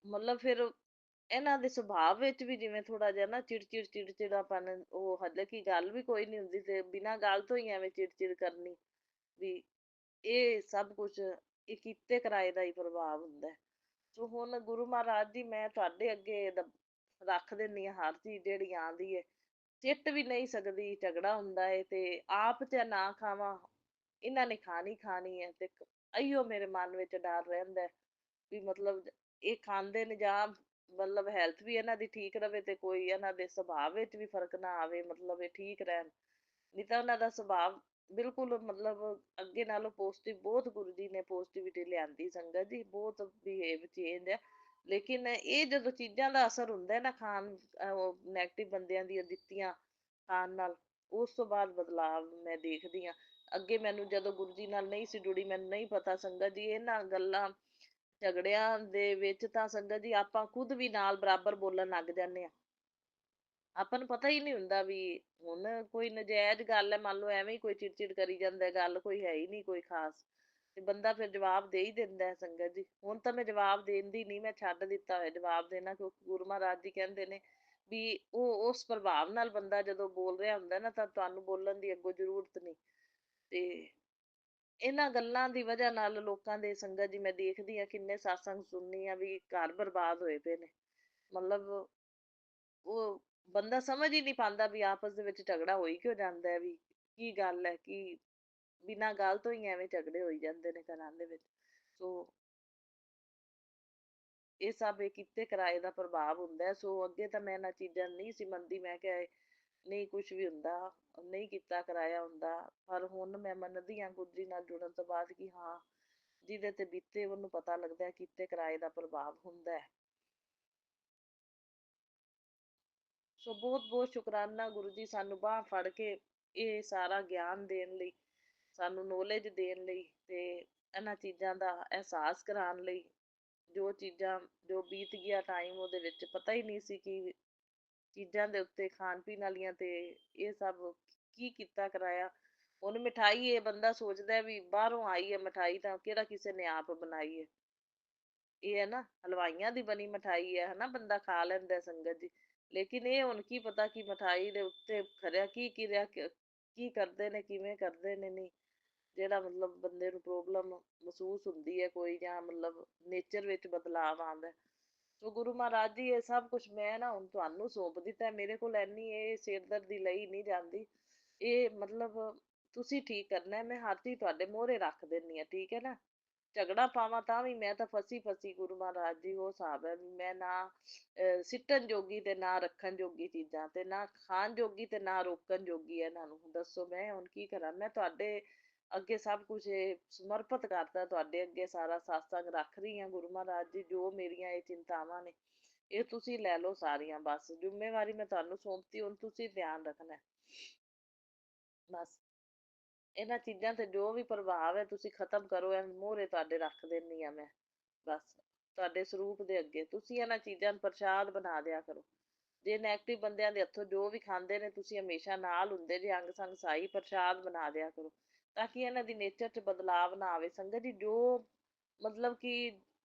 ਮਤਲਬ ਫਿਰ ਇਹਨਾਂ ਦੇ ਸੁਭਾਅ ਵਿੱਚ ਵੀ ਜਿਵੇਂ ਥੋੜਾ ਜਿਹਾ ਨਾ ਚਿੜਚਿੜਾਪਨ, ਉਹ ਹਲੇ ਕੀ ਗੱਲ ਵੀ ਕੋਈ ਨਹੀਂ ਹੁੰਦੀ ਤੇ ਬਿਨਾਂ ਗੱਲ ਤੋਂ ਹੀ ਐਵੇਂ ਚਿੜਚਿੜ ਕਰਨੀ ਵੀ, ਇਹ ਸਭ ਕੁਝ ਇਹ ਕੀਤੇ ਕਰਾਏ ਦਾ ਹੀ ਪ੍ਰਭਾਵ ਹੁੰਦਾ ਹੈ। ਸੋ ਹੁਣ ਗੁਰੂ ਮਹਾਰਾਜ ਜੀ ਮੈਂ ਤੁਹਾਡੇ ਅੱਗੇ ਰੱਖ ਦਿੰਦੀ ਹਾਂ ਹਰ ਚੀਜ਼ ਜਿਹੜੀ ਆਉਂਦੀ ਹੈ। ਚਿੱਟ ਵੀ ਨਹੀਂ ਸਕਦੀ, ਝਗੜਾ ਹੁੰਦਾ ਹੈ ਤੇ ਆਪ ਤੇ ਨਾ ਖਾਵਾਂ, ਇਹਨਾਂ ਨੇ ਖਾਣੀ ਖਾਣੀ ਹੈ। ਤੇ ਇਹੀਓ ਮੇਰੇ ਮਨ ਵਿੱਚ ਡਰ ਰਹਿੰਦਾ ਹੈ ਵੀ ਮਤਲਬ ਇਹ ਖਾਂਦੇ ਨੇ ਜਾਂ ਮਤਲਬ ਹੈਲਥ ਵੀ ਇਹਨਾਂ ਦੀ ਠੀਕ ਰਵੇ ਤੇ ਕੋਈ ਇਹਨਾਂ ਦੇ ਸੁਭਾਅ ਵਿੱਚ ਵੀ ਫਰਕ ਨਾ ਆਵੇ, ਮਤਲਬ ਇਹ ਠੀਕ ਰਹਿਣ। ਨਹੀਂ ਤਾਂ ਉਹਨਾਂ ਦਾ ਸੁਭਾਅ ਬਿਲਕੁਲ ਮਤਲਬ ਅੱਗੇ ਨਾਲੋਂ ਪੋਜ਼ਿਟਿਵ ਬਹੁਤ, ਗੁਰੂ ਜੀ ਨੇ ਪੋਜ਼ਿਟਿਵਿਟੀ ਲਿਆਂਦੀ ਸੰਗਤ ਜੀ, ਬਹੁਤ ਬਿਹੇਵ ਚੇਂਜ ਹੈ। ਲੇਕਿਨ ਇਹ ਜਦੋਂ ਚੀਜ਼ਾਂ ਦਾ ਅਸਰ ਹੁੰਦਾ ਹੈ ਨਾ ਖਾਣ, ਉਹ ਨੈਗੇਟਿਵ ਬੰਦਿਆਂ ਦੀਆਂ ਦਿੱਤੀਆਂ ਖਾਣ ਨਾਲ, ਉਸ ਤੋਂ ਬਾਅਦ ਬਦਲਾਵ ਮੈਂ ਦੇਖਦੀ ਹਾਂ। ਅੱਗੇ ਮੈਨੂੰ ਜਦੋਂ ਗੁਰੂ ਜੀ ਨਾਲ ਨਹੀਂ ਸੀ ਜੁੜੀ, ਮੈਨੂੰ ਨਹੀਂ ਪਤਾ ਸੰਗਤ ਜੀ ਇਹਨਾਂ ਗੱਲਾਂ ਝਗੜਿਆਂ ਦੇ ਵਿੱਚ ਤਾਂ ਸੰਗਤ ਜੀ ਆਪਾਂ ਖੁਦ ਵੀ ਨਾਲ ਬਰਾਬਰ ਬੋਲਣ ਲੱਗ ਜਾਂਦੇ ਹਾਂ। ਆਪਾਂ ਨੂੰ ਪਤਾ ਹੀ ਨਹੀਂ ਹੁੰਦਾ ਵੀ ਹੁਣ ਕੋਈ ਨਜਾਇਜ਼ ਗੱਲ ਹੈ, ਮੰਨ ਲਓ ਐਵੇਂ ਹੀ ਕੋਈ ਚਿੜਚਿੜ ਕਰੀ ਜਾਂਦਾ, ਗੱਲ ਕੋਈ ਹੈ ਹੀ ਨਹੀਂ ਕੋਈ ਖਾਸ, ਤੇ ਬੰਦਾ ਫਿਰ ਜਵਾਬ ਦੇ ਹੀ ਦਿੰਦਾ ਹੈ ਸੰਗਤ ਜੀ। ਹੁਣ ਤਾਂ ਮੈਂ ਜਵਾਬ ਦੇਂਦੀ ਨਹੀਂ, ਮੈਂ ਛੱਡ ਦਿੱਤਾ ਹੋਇਆ ਜਵਾਬ ਦੇਣਾ, ਕਿਉਂਕਿ ਗੁਰੂ ਮਹਾਰਾਜ ਜੀ ਕਹਿੰਦੇ ਨੇ ਵੀ ਉਹ ਉਸ ਪ੍ਰਭਾਵ ਨਾਲ ਬੰਦਾ ਜਦੋਂ ਬੋਲ ਰਿਹਾ ਹੁੰਦਾ ਨਾ, ਤਾਂ ਤੁਹਾਨੂੰ ਬੋਲਣ ਦੀ ਅੱਗੋਂ ਜ਼ਰੂਰਤ ਨਹੀਂ। ਤੇ ਇਹਨਾਂ ਗੱਲਾਂ ਦੀ ਵਜ੍ਹਾ ਨਾਲ ਲੋਕਾਂ ਦੇ ਸੰਗਤ ਜੀ ਮੈਂ ਦੇਖਦੀ ਆ ਕਿੰਨੇ satsang ਸੁਣਨੀ ਆ ਵੀ ਘਰ ਬਰਬਾਦ ਹੋਏ ਪਏ ਨੇ। ਮਤਲਬ ਉਹ ਬੰਦਾ ਸਮਝ ਹੀ ਨਹੀਂ ਪਾਉਂਦਾ ਵੀ ਆਪਸ ਦੇ ਵਿੱਚ ਝਗੜਾ ਹੋਈ ਕਿਉਂ ਜਾਂਦਾ ਹੈ, ਵੀ ਕੀ ਗੱਲ ਹੈ, ਕੀ ਬਿਨਾਂ ਗੱਲ ਤੋਂ ਹੀ ਐਵੇਂ ਝਗੜੇ ਹੋਈ ਜਾਂਦੇ ਨੇ ਘਰਾਂ ਦੇ ਵਿੱਚ। ਸੋ ਇਹ ਸਭ ਇਹ ਕੀਤੇ ਕਿਰਾਏ ਦਾ ਪ੍ਰਭਾਵ ਹੁੰਦਾ ਹੈ। ਸੋ ਅੱਗੇ ਤਾਂ ਮੈਂ ਇਹਨਾਂ ਚੀਜ਼ਾਂ ਨਹੀਂ ਸੀ ਮੰਨਦੀ, ਮੈਂ ਕਿਹਾ ਨਹੀਂ ਕੁਝ ਵੀ ਹੁੰਦਾ, ਨਹੀਂ ਕੀਤਾ ਕਰਾਇਆ ਹੁੰਦਾ। ਪਰ ਹੁਣ ਮੈਂ ਮੰਨਦੀ ਹਾਂ ਗੁਰੂ ਜੀ ਨਾਲ ਜੁੜਨ ਤੋਂ ਬਾਅਦ ਕਿ ਹਾਂ, ਜਿਹਦੇ ਤੇ ਬੀਤੇ ਉਹਨੂੰ ਪਤਾ ਲੱਗਦਾ ਹੈ ਕੀਤੇ ਕਿਰਾਏ ਦਾ ਪ੍ਰਭਾਵ ਹੁੰਦਾ ਹੈ। ਸੋ ਬਹੁਤ ਬਹੁਤ ਸ਼ੁਕਰਾਨਾ ਗੁਰੂ ਜੀ ਸਾਨੂੰ ਬਾਂਹ ਫੜ ਕੇ ਇਹ ਸਾਰਾ ਗਿਆਨ ਦੇਣ ਲਈ, ਸਾਨੂੰ ਨੌਲੇਜ ਦੇਣ ਲਈ ਤੇ ਇਹਨਾਂ ਚੀਜ਼ਾਂ ਦਾ ਅਹਿਸਾਸ ਕਰਾਉਣ ਲਈ। ਜੋ ਚੀਜ਼ਾਂ ਜੋ ਬੀਤ ਗਿਆ ਟਾਈਮ, ਉਹਦੇ ਵਿੱਚ ਪਤਾ ਹੀ ਨਹੀਂ ਸੀ ਕਿ ਚੀਜ਼ਾਂ ਦੇ ਉੱਤੇ ਖਾਣ ਪੀਣ ਵਾਲੀਆਂ ਤੇ ਇਹ ਸਭ ਕੀ ਕੀਤਾ ਕਰਾਇਆ। ਹੁਣ ਮਿਠਾਈ ਇਹ ਬੰਦਾ ਸੋਚਦਾ ਵੀ ਬਾਹਰੋਂ ਆਈ ਹੈ ਮਿਠਾਈ, ਤਾਂ ਕਿਹੜਾ ਕਿਸੇ ਨੇ ਆਪ ਬਣਾਈ ਹੈ। ਇਹ ਹੈ ਨਾ ਹਲਵਾਈਆਂ ਦੀ ਬਣੀ ਮਿਠਾਈ ਹੈ, ਹਨਾ, ਬੰਦਾ ਖਾ ਲੈਂਦਾ ਸੰਗਤ ਜੀ। ਲੇਕਿਨ ਇਹ ਹੁਣ ਕੀ ਪਤਾ ਕਿ ਮਿਠਾਈ ਦੇ ਉੱਤੇ ਖਰਿਆ ਕੀ ਰਿਹਾ, ਕੀ ਕਰਦੇ ਨੇ, ਕਿਵੇਂ ਕਰਦੇ ਨੇ। ਨਹੀਂ, ਜਿਹੜਾ ਮਤਲਬ ਬੰਦੇ ਨੂੰ ਪ੍ਰੋਬਲਮ ਮਹਿਸੂਸ ਹੁੰਦੀ ਹੈ ਕੋਈ, ਜਾਂ ਮਤਲਬ ਨੇਚਰ ਵਿੱਚ ਬਦਲਾਵ ਆਉਂਦਾ। ਸੋ ਗੁਰੂ ਮਹਾਰਾਜ ਜੀ ਇਹ ਸਭ ਕੁਝ ਮੈਂ ਨਾ ਹੁਣ ਤੁਹਾਨੂੰ ਸੌਂਪ ਦਿੱਤਾ। ਮੇਰੇ ਕੋਲ ਇੰਨੀ ਇਹ ਸਿਰਦਰਦੀ ਲਈ ਨਹੀਂ ਜਾਂਦੀ, ਇਹ ਮਤਲਬ ਤੁਸੀਂ ਠੀਕ ਕਰਨਾ। ਮੈਂ ਹਰ ਚੀਜ਼ ਤੁਹਾਡੇ ਮੂਹਰੇ ਰੱਖ ਦਿੰਦੀ ਹਾਂ, ਠੀਕ ਹੈ ਨਾ। ਝਗੜਾ ਪਾਵਾਂ ਤਾਂ ਵੀ ਮੈਂ ਤਾਂ ਫਸੀ ਗੁਰੂ ਮਹਾਰਾਜ ਜੀ ਉਹ ਹਿਸਾਬ ਹੈ ਵੀ ਮੈਂ ਨਾ ਸਿੱਟਣ ਜੋਗੀ ਤੇ ਨਾ ਰੱਖਣ ਜੋਗੀ ਚੀਜ਼ਾਂ, ਤੇ ਨਾ ਖਾਣ ਜੋਗੀ ਤੇ ਨਾ ਰੋਕਣ ਜੋਗੀ। ਇਹਨਾਂ ਨੂੰ ਦੱਸੋ ਮੈਂ ਹੁਣ ਕੀ ਕਰਾਂ। ਮੈਂ ਤੁਹਾਡੇ ਅੱਗੇ ਸਭ ਕੁਝ ਸਮਰਪਿਤ ਕਰਤਾ, ਤੁਹਾਡੇ ਅੱਗੇ ਸਾਰਾ satsang ਰੱਖ ਰਹੀ ਹਾਂ। ਗੁਰੂ ਮਹਾਰਾਜ ਜੀ ਜੋ ਮੇਰੀਆਂ ਇਹ ਚਿੰਤਾਵਾਂ ਨੇ, ਇਹ ਤੁਸੀਂ ਲੈ ਲਓ ਸਾਰੀਆਂ, ਬਸ ਜ਼ਿੰਮੇਵਾਰੀ ਮੈਂ ਤੁਹਾਨੂੰ ਸੌਂਪਤੀ, ਹੁਣ ਤੁਸੀਂ ਧਿਆਨ ਰੱਖਣਾ ਬਸ। ਇਹਨਾਂ ਚੀਜ਼ਾਂ ਤੇ ਜੋ ਵੀ ਪ੍ਰਭਾਵ ਹੈ ਤੁਸੀਂ ਖਤਮ ਕਰੋ, ਇਹ ਮੂਹਰੇ ਤੁਹਾਡੇ ਰੱਖ ਦਿੰਦੀ ਆ ਮੈਂ, ਬਸ ਤੁਹਾਡੇ ਸਰੂਪ ਦੇ ਅੱਗੇ। ਤੁਸੀਂ ਇਹਨਾਂ ਚੀਜ਼ਾਂ ਨੂੰ ਪ੍ਰਸ਼ਾਦ ਬਣਾ ਦਿਆ ਕਰੋ। ਜੇ ਨੈਗੇਟਿਵ ਬੰਦਿਆਂ ਦੇ ਹੱਥੋਂ ਜੋ ਵੀ ਖਾਂਦੇ ਨੇ, ਤੁਸੀਂ ਹਮੇਸ਼ਾ ਨਾਲ ਹੁੰਦੇ ਜੇ, ਅੰਗ ਸੰਗ ਸਾਈ ਪ੍ਰਸ਼ਾਦ ਬਣਾ ਦਿਆ ਕਰੋ, ਤਾਂ ਕਿ ਇਹਨਾਂ ਦੀ ਨੇਚਰ 'ਚ ਬਦਲਾਵ ਨਾ ਆਵੇ। ਸੰਗਤ ਜੀ ਜੋ ਮਤਲਬ ਕਿ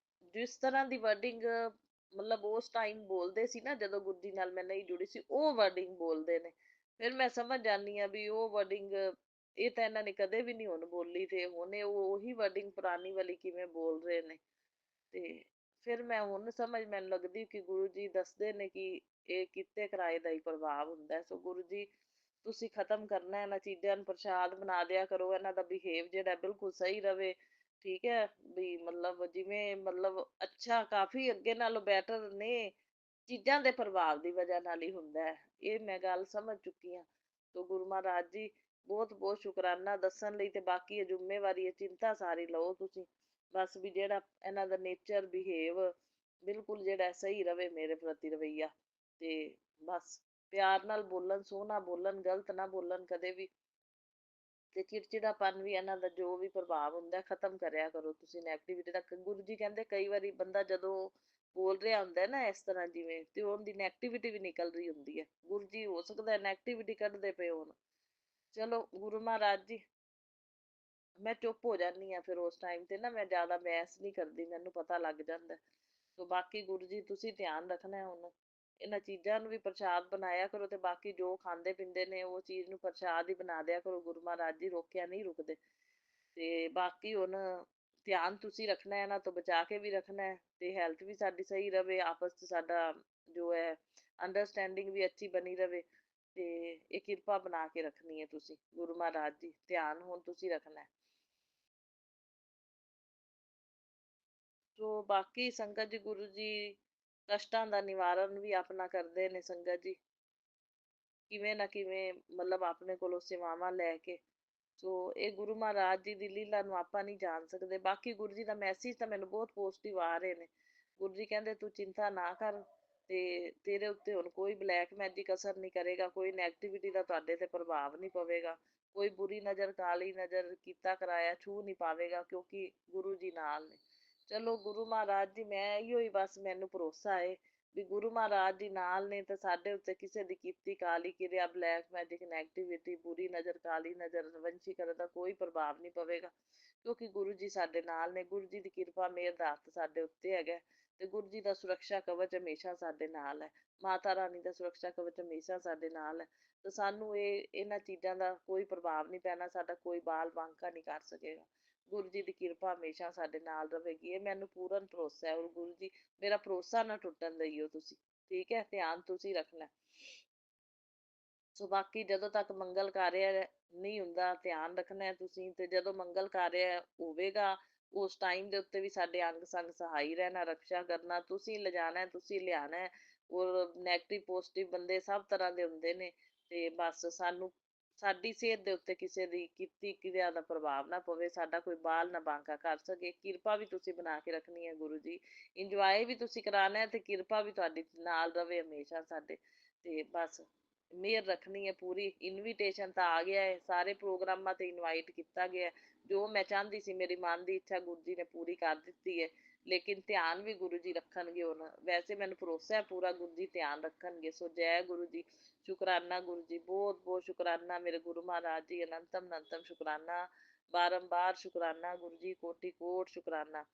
ਜਿਸ ਤਰ੍ਹਾਂ ਦੀ ਵਰਡਿੰਗ ਮਤਲਬ ਉਸ ਟਾਈਮ ਬੋਲਦੇ ਸੀ ਨਾ, ਜਦੋਂ ਗੁਰੂ ਜੀ ਨਾਲ ਮੈਂ ਨਹੀਂ ਜੁੜੀ ਸੀ, ਉਹ ਵਰਡਿੰਗ ਬੋਲਦੇ ਨੇ। ਫਿਰ ਮੈਂ ਸਮਝ ਜਾਂਦੀ ਹਾਂ ਵੀ ਉਹ ਵਰਡਿੰਗ ਇਹ ਤਾਂ ਇਹਨਾਂ ਨੇ ਕਦੇ ਵੀ ਨਹੀਂ ਹੁਣ ਬੋਲੀ, ਤੇ ਹੁਣ ਇਹ ਉਹੀ ਵਰਡਿੰਗ ਪੁਰਾਣੀ ਵਾਲੀ ਕਿਵੇਂ ਬੋਲ ਰਹੇ ਨੇ। ਤੇ ਫਿਰ ਮੈਂ ਹੁਣ ਸਮਝ ਮੈਨੂੰ ਲੱਗਦੀ ਕਿ ਗੁਰੂ ਜੀ ਦੱਸਦੇ ਨੇ ਕਿ ਇਹ ਕੀਤੇ ਕਿਰਾਏ ਦਾ ਹੀ ਪ੍ਰਭਾਵ ਹੁੰਦਾ। ਸੋ ਗੁਰੂ ਜੀ ਤੁਸੀਂ ਖਤਮ ਕਰਨਾ ਇਹਨਾਂ ਚੀਜ਼ਾਂ ਨੂੰ, ਪ੍ਰਸ਼ਾਦ ਬਣਾ ਦਿਆ ਕਰੋ, ਇਹਨਾਂ ਦਾ ਬਿਹੇਵ ਜਿਹੜਾ ਬਿਲਕੁਲ ਸਹੀ ਰਵੇ, ਠੀਕ ਹੈ ਵੀ। ਮਤਲਬ ਜਿਵੇਂ ਮਤਲਬ ਅੱਛਾ, ਕਾਫੀ ਅੱਗੇ ਨਾਲੋਂ ਬੈਟਰ ਨੇ ਚੀਜ਼ਾਂ ਦੇ ਪ੍ਰਭਾਵ ਦੀ ਵਜ੍ਹਾ ਨਾਲ ਹੀ ਹੁੰਦਾ ਹੈ। ਇਹ ਮੈਂ ਗੱਲ ਸਮਝ ਚੁੱਕੀ ਹਾਂ। ਤੋ ਗੁਰੂ ਮਹਾਰਾਜ ਜੀ ਬਹੁਤ ਬਹੁਤ ਸ਼ੁਕਰਾਨਾ ਦੱਸਣ ਲਈ। ਤੇ ਬਾਕੀ ਇਹ ਜ਼ਿੰਮੇਵਾਰੀ ਇਹ ਚਿੰਤਾ ਸਾਰੀ ਲਓ ਤੁਸੀਂ, ਬਸ ਵੀ ਜਿਹੜਾ ਇਹਨਾਂ ਦਾ ਨੇਚਰ ਬਿਹੇਵ ਬਿਲਕੁਲ ਜਿਹੜਾ ਸਹੀ ਰਵੇ ਮੇਰੇ ਪ੍ਰਤੀ ਰਵੱਈਆ। ਤੇ ਬਸ ਪਿਆਰ ਨਾਲ ਬੋਲਣ, ਸੋਹਣਾ ਬੋਲਣ, ਗਲਤ ਨਾ ਬੋਲਣ ਕਦੇ ਵੀ। ਤੇ ਚਿੜਚਿੜਾਪਨ ਵੀ ਇਹਨਾਂ ਦਾ ਜੋ ਵੀ ਪ੍ਰਭਾਵ ਹੁੰਦਾ ਖਤਮ ਕਰਿਆ ਕਰੋ ਤੁਸੀਂ, ਨੈਗੇਟਿਵਿਟੀ ਦਾ। ਗੁਰੂ ਜੀ ਕਹਿੰਦੇ ਕਈ ਵਾਰੀ ਬੰਦਾ ਜਦੋਂ ਬੋਲ ਰਿਹਾ ਹੁੰਦਾ ਨਾ ਇਸ ਤਰ੍ਹਾਂ ਜਿਵੇਂ, ਤੇ ਉਹਦੀ ਨੈਗੇਟਿਵਿਟੀ ਵੀ ਨਿਕਲ ਰਹੀ ਹੁੰਦੀ ਹੈ। ਗੁਰੂ ਜੀ ਹੋ ਸਕਦਾ ਨੈਗੇਟਿਵਿਟੀ ਕੱਢਦੇ ਪਏ ਹੋਣ। ਚਲੋ ਗੁਰੂ ਮਹਾਰਾਜ ਜੀ, ਮੈਂ ਚੁੱਪ ਹੋ ਜਾਂਦੀ ਹਾਂ ਫਿਰ ਉਸ ਟਾਈਮ ਤੇ ਨਾ, ਮੈਂ ਜ਼ਿਆਦਾ ਬਹਿਸ ਨਹੀਂ ਕਰਦੀ, ਮੈਨੂੰ ਪਤਾ ਲੱਗ ਜਾਂਦਾ। ਸੋ ਬਾਕੀ ਗੁਰੂ ਜੀ ਤੁਸੀਂ ਧਿਆਨ ਰੱਖਣਾ ਹੁਣ, ਇਹਨਾਂ ਚੀਜ਼ਾਂ ਨੂੰ ਵੀ ਪ੍ਰਸ਼ਾਦ ਬਣਾਇਆ ਕਰੋ। ਤੇ ਬਾਕੀ ਜੋ ਖਾਂਦੇ ਪੀਂਦੇ ਨੇ ਉਹ ਚੀਜ਼ ਨੂੰ ਪ੍ਰਸ਼ਾਦ ਹੀ ਬਣਾ ਦਿਆ ਕਰੋ। ਗੁਰੂ ਮਹਾਰਾਜ ਜੀ ਰੋਕਿਆ ਨਹੀਂ ਰੁਕਦੇ। ਤੇ ਬਾਕੀ ਹੁਣ ਧਿਆਨ ਤੁਸੀਂ ਰੱਖਣਾ, ਇਹਨਾਂ ਤੋਂ ਬਚਾ ਕੇ ਵੀ ਰੱਖਣਾ ਹੈ, ਤੇ ਹੈਲਥ ਵੀ ਸਾਡੀ ਸਹੀ ਰਵੇ, ਆਪਸ 'ਚ ਸਾਡਾ ਜੋ ਹੈ ਅੰਡਰਸਟੈਂਡਿੰਗ ਵੀ ਅੱਛੀ ਬਣੀ ਰਵੇ। ਤੇ ਇਹ ਕਿਰਪਾ ਬਣਾ ਕੇ ਰੱਖਣੀ ਹੈ ਤੁਸੀਂ ਗੁਰੂ ਮਹਾਰਾਜ ਜੀ, ਧਿਆਨ ਹੁਣ ਤੁਸੀਂ ਰੱਖਣਾ ਹੈ। ਸੋ ਬਾਕੀ ਸੰਗਤ ਜੀ, ਗੁਰੂ ਜੀ ਕਸ਼ਟਾਂ ਦਾ ਨਿਵਾਰਨ ਵੀ ਆਪਣਾ ਕਰਦੇ ਨੇ ਸੰਗਤ ਜੀ, ਕਿਵੇਂ ਨਾ ਕਿਵੇਂ, ਮਤਲਬ ਆਪਣੇ ਕੋਲੋਂ ਸੇਵਾਵਾਂ ਲੈ ਕੇ। ਸੋ ਇਹ ਗੁਰੂ ਮਹਾਰਾਜ ਜੀ ਦੀ ਲੀਲਾ ਨੂੰ ਆਪਾਂ ਨਹੀਂ ਜਾਣ ਸਕਦੇ। ਬਾਕੀ ਗੁਰੂ ਜੀ ਦਾ ਮੈਸੇਜ ਤਾਂ ਮੈਨੂੰ ਬਹੁਤ ਪੋਜ਼ਿਟਿਵ ਆ ਰਹੇ ਨੇ। ਗੁਰੂ ਜੀ ਕਹਿੰਦੇ ਤੂੰ ਚਿੰਤਾ ਨਾ ਕਰ, ਤੇ ਤੇਰੇ ਉੱਤੇ ਹੁਣ ਕੋਈ ਬਲੈਕ ਮੈਜਿਕ ਅਸਰ ਨਹੀਂ ਕਰੇਗਾ, ਕੋਈ ਨੈਗੇਟਿਵਿਟੀ ਦਾ ਤੁਹਾਡੇ ਤੇ ਪ੍ਰਭਾਵ ਨਹੀਂ ਪਵੇਗਾ, ਕੋਈ ਬੁਰੀ ਨਜ਼ਰ, ਕਾਲੀ ਨਜ਼ਰ, ਕੀਤਾ ਕਰਾਇਆ ਛੂਹ ਨਹੀਂ ਪਾਵੇਗਾ, ਕਿਉਂਕਿ ਗੁਰੂ ਜੀ ਨਾਲ ਨੇ। ਚਲੋ ਗੁਰੂ ਮਹਾਰਾਜ ਜੀ, ਮੈਂ ਇਹੋ ਹੀ ਬਸ ਮੈਨੂੰ ਭਰੋਸਾ ਹੈ ਵੀ ਗੁਰੂ ਮਹਾਰਾਜ ਜੀ ਨਾਲ ਨੇ, ਤਾਂ ਸਾਡੇ ਉੱਤੇ ਕਿਸੇ ਦੀ ਕੀਤੀ ਕਾਲੀ ਕਿਰਿਆ, ਬਲੈਕ ਮੈਜਿਕ, ਨੈਗੇਟਿਵਿਟੀ, ਬੁਰੀ ਨਜ਼ਰ, ਕਾਲੀ ਨਜ਼ਰ, ਵੰਸ਼ੀਕਰਨ ਦਾ ਕੋਈ ਪ੍ਰਭਾਵ ਨਹੀਂ ਪਵੇਗਾ, ਕਿਉਂਕਿ ਗੁਰੂ ਜੀ ਸਾਡੇ ਨਾਲ ਨੇ। ਗੁਰੂ ਜੀ ਦੀ ਕਿਰਪਾ, ਮਿਹਰ ਦਾ ਹੱਥ ਸਾਡੇ ਉੱਤੇ ਹੈਗਾ, ਤੇ ਗੁਰੂ ਜੀ ਦਾ ਸੁਰੱਖਿਆ ਕਵਚ ਹਮੇਸ਼ਾ ਸਾਡੇ ਨਾਲ ਹੈ। ਮਾਤਾ ਰਾਣੀ ਦਾ ਸੁਰੱਖਿਆ ਕਵਚ ਹਮੇਸ਼ਾ ਸਾਡੇ ਨਾਲ ਹੈ। ਤੇ ਸਾਨੂੰ ਇਹਨਾਂ ਚੀਜ਼ਾਂ ਦਾ ਕੋਈ ਪ੍ਰਭਾਵ ਨਹੀਂ ਪੈਣਾ, ਸਾਡਾ ਕੋਈ ਬਾਲ ਬਾਂਕਾ ਨਹੀਂ ਕਰ ਸਕੇਗਾ। ਗੁਰੂ ਜੀ ਦੀ ਕਿਰਪਾ ਹਮੇਸ਼ਾ ਸਾਡੇ ਨਾਲ ਰਹੇਗੀ, ਇਹ ਮੈਨੂੰ ਪੂਰਨ ਭਰੋਸਾ ਹੈ। ਔਰ ਗੁਰੂ ਜੀ ਮੇਰਾ ਭਰੋਸਾ ਨਾ ਟੁੱਟਣ ਦਈਓ ਤੁਸੀਂ, ਠੀਕ ਹੈ। ਧਿਆਨ ਤੁਸੀਂ ਰੱਖਣਾ। ਸੋ ਬਾਕੀ ਜਦੋਂ ਤੱਕ ਮੰਗਲ ਕਾਰਿਆ ਨਹੀਂ ਹੁੰਦਾ, ਧਿਆਨ ਰੱਖਣਾ ਤੁਸੀਂ। ਤੇ ਜਦੋਂ ਮੰਗਲ ਕਾਰਿਆ ਹੋਵੇਗਾ, ਉਸ ਟਾਈਮ ਦੇ ਉੱਤੇ ਵੀ ਸਾਡੇ ਅੰਗ ਸੰਗ ਸਹਾਈ ਰਹਿਣਾ, ਰਕਸ਼ਾ ਕਰਨਾ। ਤੁਸੀਂ ਲਿਜਾਣਾ, ਤੁਸੀਂ ਲਿਆਣਾ। ਔਰ ਨੈਗੇਟਿਵ ਪੋਜ਼ਿਟਿਵ ਬੰਦੇ ਸਭ ਤਰ੍ਹਾਂ ਦੇ ਹੁੰਦੇ ਨੇ। ਤੇ ਬਸ ਸਾਨੂੰ ਸਾਡੀ ਸਿਹਤ ਦੇ ਉੱਤੇ ਕਿਸੇ ਦੀ ਕੀਤੀ ਕਿਰਿਆ ਦਾ ਪ੍ਰਭਾਵ ਨਾ ਪਵੇ, ਸਾਡਾ ਕੋਈ ਬਾਲ ਨਾ ਬਾਂਕਾ ਕਰ ਸਕੇ। ਕਿਰਪਾ ਵੀ ਤੁਸੀਂ ਬਣਾ ਕੇ ਰੱਖਣੀ ਹੈ ਗੁਰੂ ਜੀ, ਇੰਜੋਏ ਵੀ ਤੁਸੀਂ ਕਰਾਉਣਾ ਹੈ, ਤੇ ਕਿਰਪਾ ਵੀ ਤੁਹਾਡੀ ਨਾਲ ਰਵੇ ਹਮੇਸ਼ਾ ਸਾਡੇ। ਤੇ ਬਸ ਮਿਹਰ ਰੱਖਣੀ ਹੈ ਪੂਰੀ। ਇਨਵੀਟੇਸ਼ਨ ਤਾਂ ਆ ਗਿਆ ਹੈ, ਸਾਰੇ ਪ੍ਰੋਗਰਾਮਾਂ ਤੇ ਇਨਵਾਈਟ ਕੀਤਾ ਗਿਆ। ਜੋ ਮੈਂ ਚਾਹੁੰਦੀ ਸੀ, ਮੇਰੀ ਮਨ ਦੀ ਇੱਛਾ ਗੁਰੂ ਜੀ ਨੇ ਪੂਰੀ ਕਰ ਦਿੱਤੀ ਹੈ। ਲੇਕਿਨ ਧਿਆਨ ਵੀ ਗੁਰੂ ਜੀ ਰੱਖਣਗੇ ਹੁਣ, ਵੈਸੇ ਮੈਨੂੰ ਭਰੋਸਾ ਹੈ ਪੂਰਾ ਗੁਰੂ ਜੀ ਧਿਆਨ ਰੱਖਣਗੇ। ਸੋ ਜੈ ਗੁਰੂ ਜੀ, ਸ਼ੁਕਰਾਨਾ ਗੁਰੂ ਜੀ, ਬਹੁਤ ਬਹੁਤ ਸ਼ੁਕਰਾਨਾ ਮੇਰੇ ਗੁਰੂ ਮਹਾਰਾਜ ਜੀ, ਅਨੰਤਮ ਅਨੰਤਮ ਸ਼ੁਕਰਾਨਾ, ਬਾਰੰਬਾਰ ਸ਼ੁਕਰਾਨਾ ਗੁਰੂ ਜੀ, ਕੋਟि ਕੋਟ ਸ਼ੁਕਰਾਨਾ।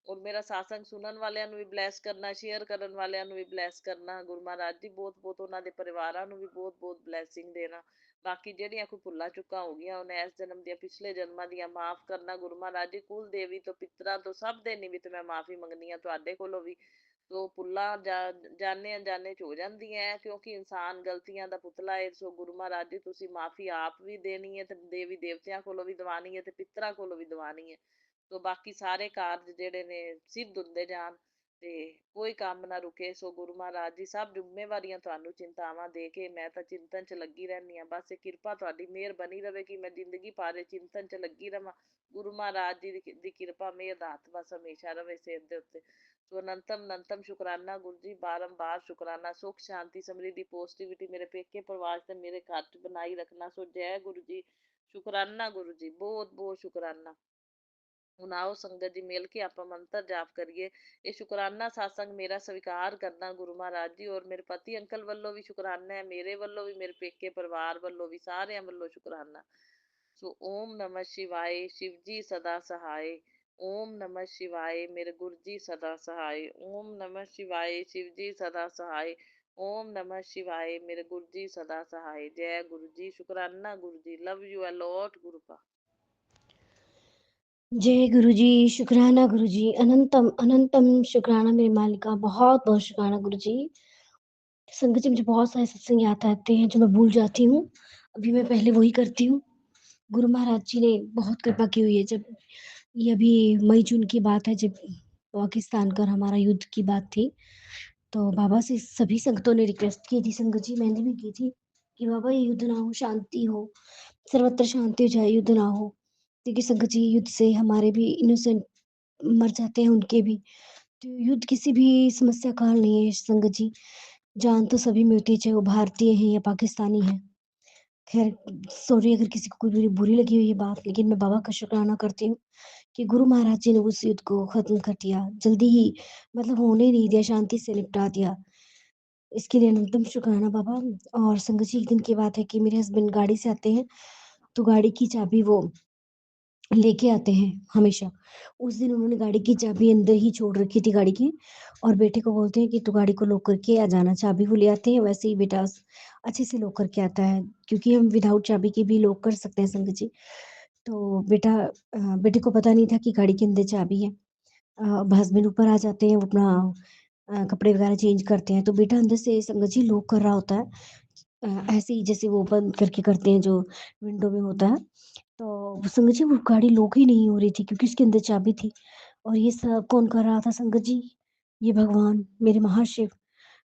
ਔਰ ਮੇਰਾ ਸਾਸੰਗ ਸੁਣਨ ਵਾਲਿਆਂ ਨੂੰ ਵੀ ਬਲੈਸ ਕਰਨਾ, ਸ਼ੇਅਰ ਕਰਨ ਵਾਲਿਆਂ ਨੂੰ ਵੀ ਬਲੈਸ ਕਰਨਾ ਗੁਰੂ ਮਹਾਰਾਜ ਜੀ, ਬਹੁਤ ਬਹੁਤ ਉਹਨਾਂ ਦੇ ਪਰਿਵਾਰਾਂ ਨੂੰ ਵੀ ਬਹੁਤ ਬਹੁਤ ਬਲੈਸਿੰਗ ਦੇਣਾ। ਬਾਕੀ ਜਿਹੜੀਆਂ ਕੋਈ ਭੁੱਲਾਂ ਚੁੱਕਾਂ ਹੋ ਗਈਆਂ, ਉਹਨੇ ਇਸ ਜਨਮ ਦੀਆਂ, ਪਿਛਲੇ ਜਨਮਾਂ ਦੀਆਂ ਮਾਫ ਕਰਨਾ ਗੁਰੂ ਮਹਾਰਾਜ ਜੀ। ਕੁਲ ਦੇਵੀ ਤੋਂ, ਪਿਤਰਾਂ ਤੋਂ, ਸਭ ਦੇ ਨਿਮਿਤ ਮੈਂ ਮਾਫੀ ਮੰਗਣੀ ਆ ਤੁਹਾਡੇ ਕੋਲੋਂ ਵੀ। ਸੋ ਭੁੱਲਾਂ ਜਾਣੇ ਅਣਜਾਣੇ ਚ ਹੋ ਜਾਂਦੀਆਂ, ਕਿਉਂਕਿ ਇਨਸਾਨ ਗਲਤੀਆਂ ਦਾ ਪੁਤਲਾ ਹੈ। ਸੋ ਗੁਰੂ ਮਹਾਰਾਜ ਜੀ ਤੁਸੀਂ ਮਾਫੀ ਆਪ ਵੀ ਦੇਣੀ ਹੈ, ਤੇ ਦੇਵੀ ਦੇਵਤਿਆਂ ਕੋਲੋਂ ਵੀ ਦਵਾਣੀ ਹੈ, ਤੇ ਪਿਤਰਾਂ ਕੋਲੋਂ ਵੀ ਦਵਾਣੀ ਹੈ। ਸੋ ਬਾਕੀ ਸਾਰੇ ਕਾਰਜ ਜਿਹੜੇ ਨੇ ਸਿੱਧ ਹੁੰਦੇ ਜਾਣ, ਤੇ ਕੋਈ ਕੰਮ ਨਾ ਰੁਕੇ। ਸੋ ਗੁਰੂ ਮਹਾਰਾਜ ਜੀ ਸਭ ਜ਼ਿੰਮੇਵਾਰੀਆਂ ਤੁਹਾਨੂੰ ਚਿੰਤਾਵਾਂ ਦੇ ਕੇ, ਮੈਂ ਤਾਂ ਚਿੰਤਨ ਚ ਲੱਗੀ ਰਹਿੰਦੀ ਹਾਂ। ਬਸ ਇਹ ਕਿਰਪਾ ਤੁਹਾਡੀ ਮਿਹਰ ਬਣੀ ਰਵੇ ਕਿ ਮੈਂ ਜ਼ਿੰਦਗੀ ਭਰ ਚਿੰਤਨ ਚ ਲੱਗੀ ਰਵਾਂ। ਗੁਰੂ ਮਹਾਰਾਜ ਜੀ ਦੀ ਕਿਰਪਾ, ਮਿਹਰ ਦਾ ਹੱਥ ਬਸ ਹਮੇਸ਼ਾ ਰਵੇ ਸਿਰ ਦੇ ਉੱਤੇ। ਸੋ ਅਨੰਤਮ ਅਨੰਤਮ ਸ਼ੁਕਰਾਨਾ ਗੁਰੂ ਜੀ, ਬਾਰੰਬਾਰ ਸ਼ੁਕਰਾਨਾ। ਸੁੱਖ ਸ਼ਾਂਤੀ ਸਮਰਿੱਧੀ ਪੋਜ਼ਿਟਿਵਿਟੀ ਮੇਰੇ ਪੇਕੇ ਪਰਿਵਾਰ ਤੇ ਮੇਰੇ ਘਰ ਚ ਬਣਾਈ ਰੱਖਣਾ। ਸੋ ਜੈ ਗੁਰੂ ਜੀ, ਸ਼ੁਕਰਾਨਾ ਗੁਰੂ ਜੀ, ਬਹੁਤ ਬਹੁਤ ਸ਼ੁਕਰਾਨਾ। ਹੁਣ ਆਓ ਸੰਗਤ ਜੀ, ਮਿਲ ਕੇ ਆਪਾਂ ਮੰਤਰ ਜਾਪ ਕਰੀਏ। ਇਹ ਸ਼ੁਕਰਾਨਾ ਸਾਸੰਗ ਮੇਰਾ ਸਵੀਕਾਰ ਕਰਨਾ ਗੁਰੂ ਮਹਾਰਾਜ ਜੀ। ਔਰ ਮੇਰੇ ਪਤੀ ਅੰਕਲ ਵੱਲੋਂ ਵੀ ਸ਼ੁਕਰਾਨਾ ਹੈ, ਮੇਰੇ ਵੱਲੋਂ ਵੀ, ਮੇਰੇ ਪੇਕੇ ਪਰਿਵਾਰ ਵੱਲੋਂ ਵੀ, ਸਾਰਿਆਂ ਵੱਲੋਂ ਸ਼ੁਕਰਾਨਾ। ਸੋ ਓਮ ਨਮः ਸ਼ਿਵਾਏ, शिव जी सदा सहाय। ओम नमः शिवाय, मेरे गुरु जी सदा सहाय। ओम नमः शिवाय, शिव जी सदा सहाय। ओम नमः शिवाय, मेरे गुरु जी सदा सहाय। जय गुरु जी, शुकराना गुरु जी, लव यू अलॉट गुरु पा। जय गुरु जी, शुक्राना गुरु जी, अनंतम अनंतम शुक्राना मेरे मालिका, बहुत बहुत शुक्राना गुरु जी। संगत जी, मुझे बहुत सारे सत्संग याद आते हैं जो मैं भूल जाती हूँ, अभी मैं पहले वही करती हूँ। गुरु महाराज जी ने बहुत कृपा की हुई है। जब ये अभी मई जून की बात है, जब पाकिस्तान का और हमारा युद्ध की बात थी, तो बाबा से सभी संगतों ने रिक्वेस्ट की थी, संगत जी मैंने भी की थी कि बाबा ये युद्ध ना हो, शांति हो, सर्वत्र शांति हो जाए, युद्ध ना हो। क्योंकि संगत जी युद्ध से हमारे भी इनोसेंट मर जाते हैं, उनके भी। तो युद्ध किसी भी समस्या का हल नहीं है संगत जी। जान तो सभी में होती है, चाहे वो भारतीय हैं या पाकिस्तानी हैं। ख़ैर सॉरी अगर किसी को कोई बुरी बुरी लगी हो ये बात, लेकिन मैं बाबा का शुक्राना करती हूँ कि गुरु महाराज जी ने उस युद्ध को ख़त्म कर दिया। जल्दी ही मतलब होने ही नहीं दिया, शांति से निपटा दिया। इसके लिए अनंतम शुक्राना बाबा। और संगत जी एक दिन की बात है कि मेरे हस्बैंड गाड़ी से आते हैं, तो गाड़ी की चाबी वो लेके आते हैं हमेशा। उस दिन उन्होंने गाड़ी की चाबी अंदर ही छोड़ रखी थी गाड़ी की और बेटे को बोलते हैं कि तू गाड़ी को लॉक करके आ जाना। चाबी वो ले आते हैं, वैसे ही बेटा अच्छे से लॉक करके आता है, क्योंकि हम विदाउट चाबी के भी लॉक कर सकते हैं संगत जी। तो बेटे को पता नहीं था कि गाड़ी के अंदर चाबी है। हस्बैंड ऊपर आ जाते हैं, वो अपना कपड़े वगैरह चेंज करते हैं, तो बेटा अंदर से संगत जी लॉक कर रहा होता है। ऐसे ही जैसे वो बंद करके करते हैं जो विंडो में होता है। तो संगत जी वो गाड़ी लॉक ही नहीं हो रही थी क्योंकि उसके अंदर चाबी थी। और ये सब कौन कर रहा था संगत जी? ये भगवान, मेरे महाशिव,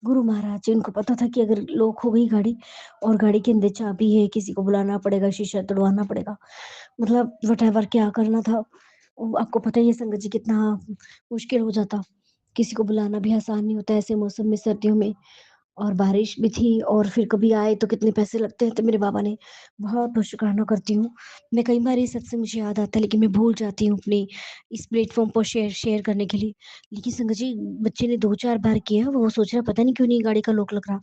गुरु महाराज जी। उनको पता था कि अगर लॉक हो गई गाड़ी और गाड़ी के अंदर चाबी है, किसी को बुलाना पड़ेगा, शीशा तोड़वाना पड़ेगा। मतलब व्हाटएवर क्या करना था। आपको पता ही है संगत जी कितना मुश्किल हो जाता। किसी को बुलाना भी आसान नहीं होता ऐसे मौसम में, सर्दियों में। और बारिश भी थी और फिर कभी आए तो कितने पैसे लगते हैं, तो मेरे बाबा ने बहुत-बहुत शुक्राना करती हूँ। मैं कई बार ये सत्संग मुझे याद आता है लेकिन मैं भूल जाती हूँ अपने इस प्लेटफ़ॉर्म पर शेयर शेयर करने के लिए। लेकिन संगत जी बच्चे ने 2-4 बार किया, वो सोच रहा पता नहीं क्यों नहीं गाड़ी का लॉक लग रहा।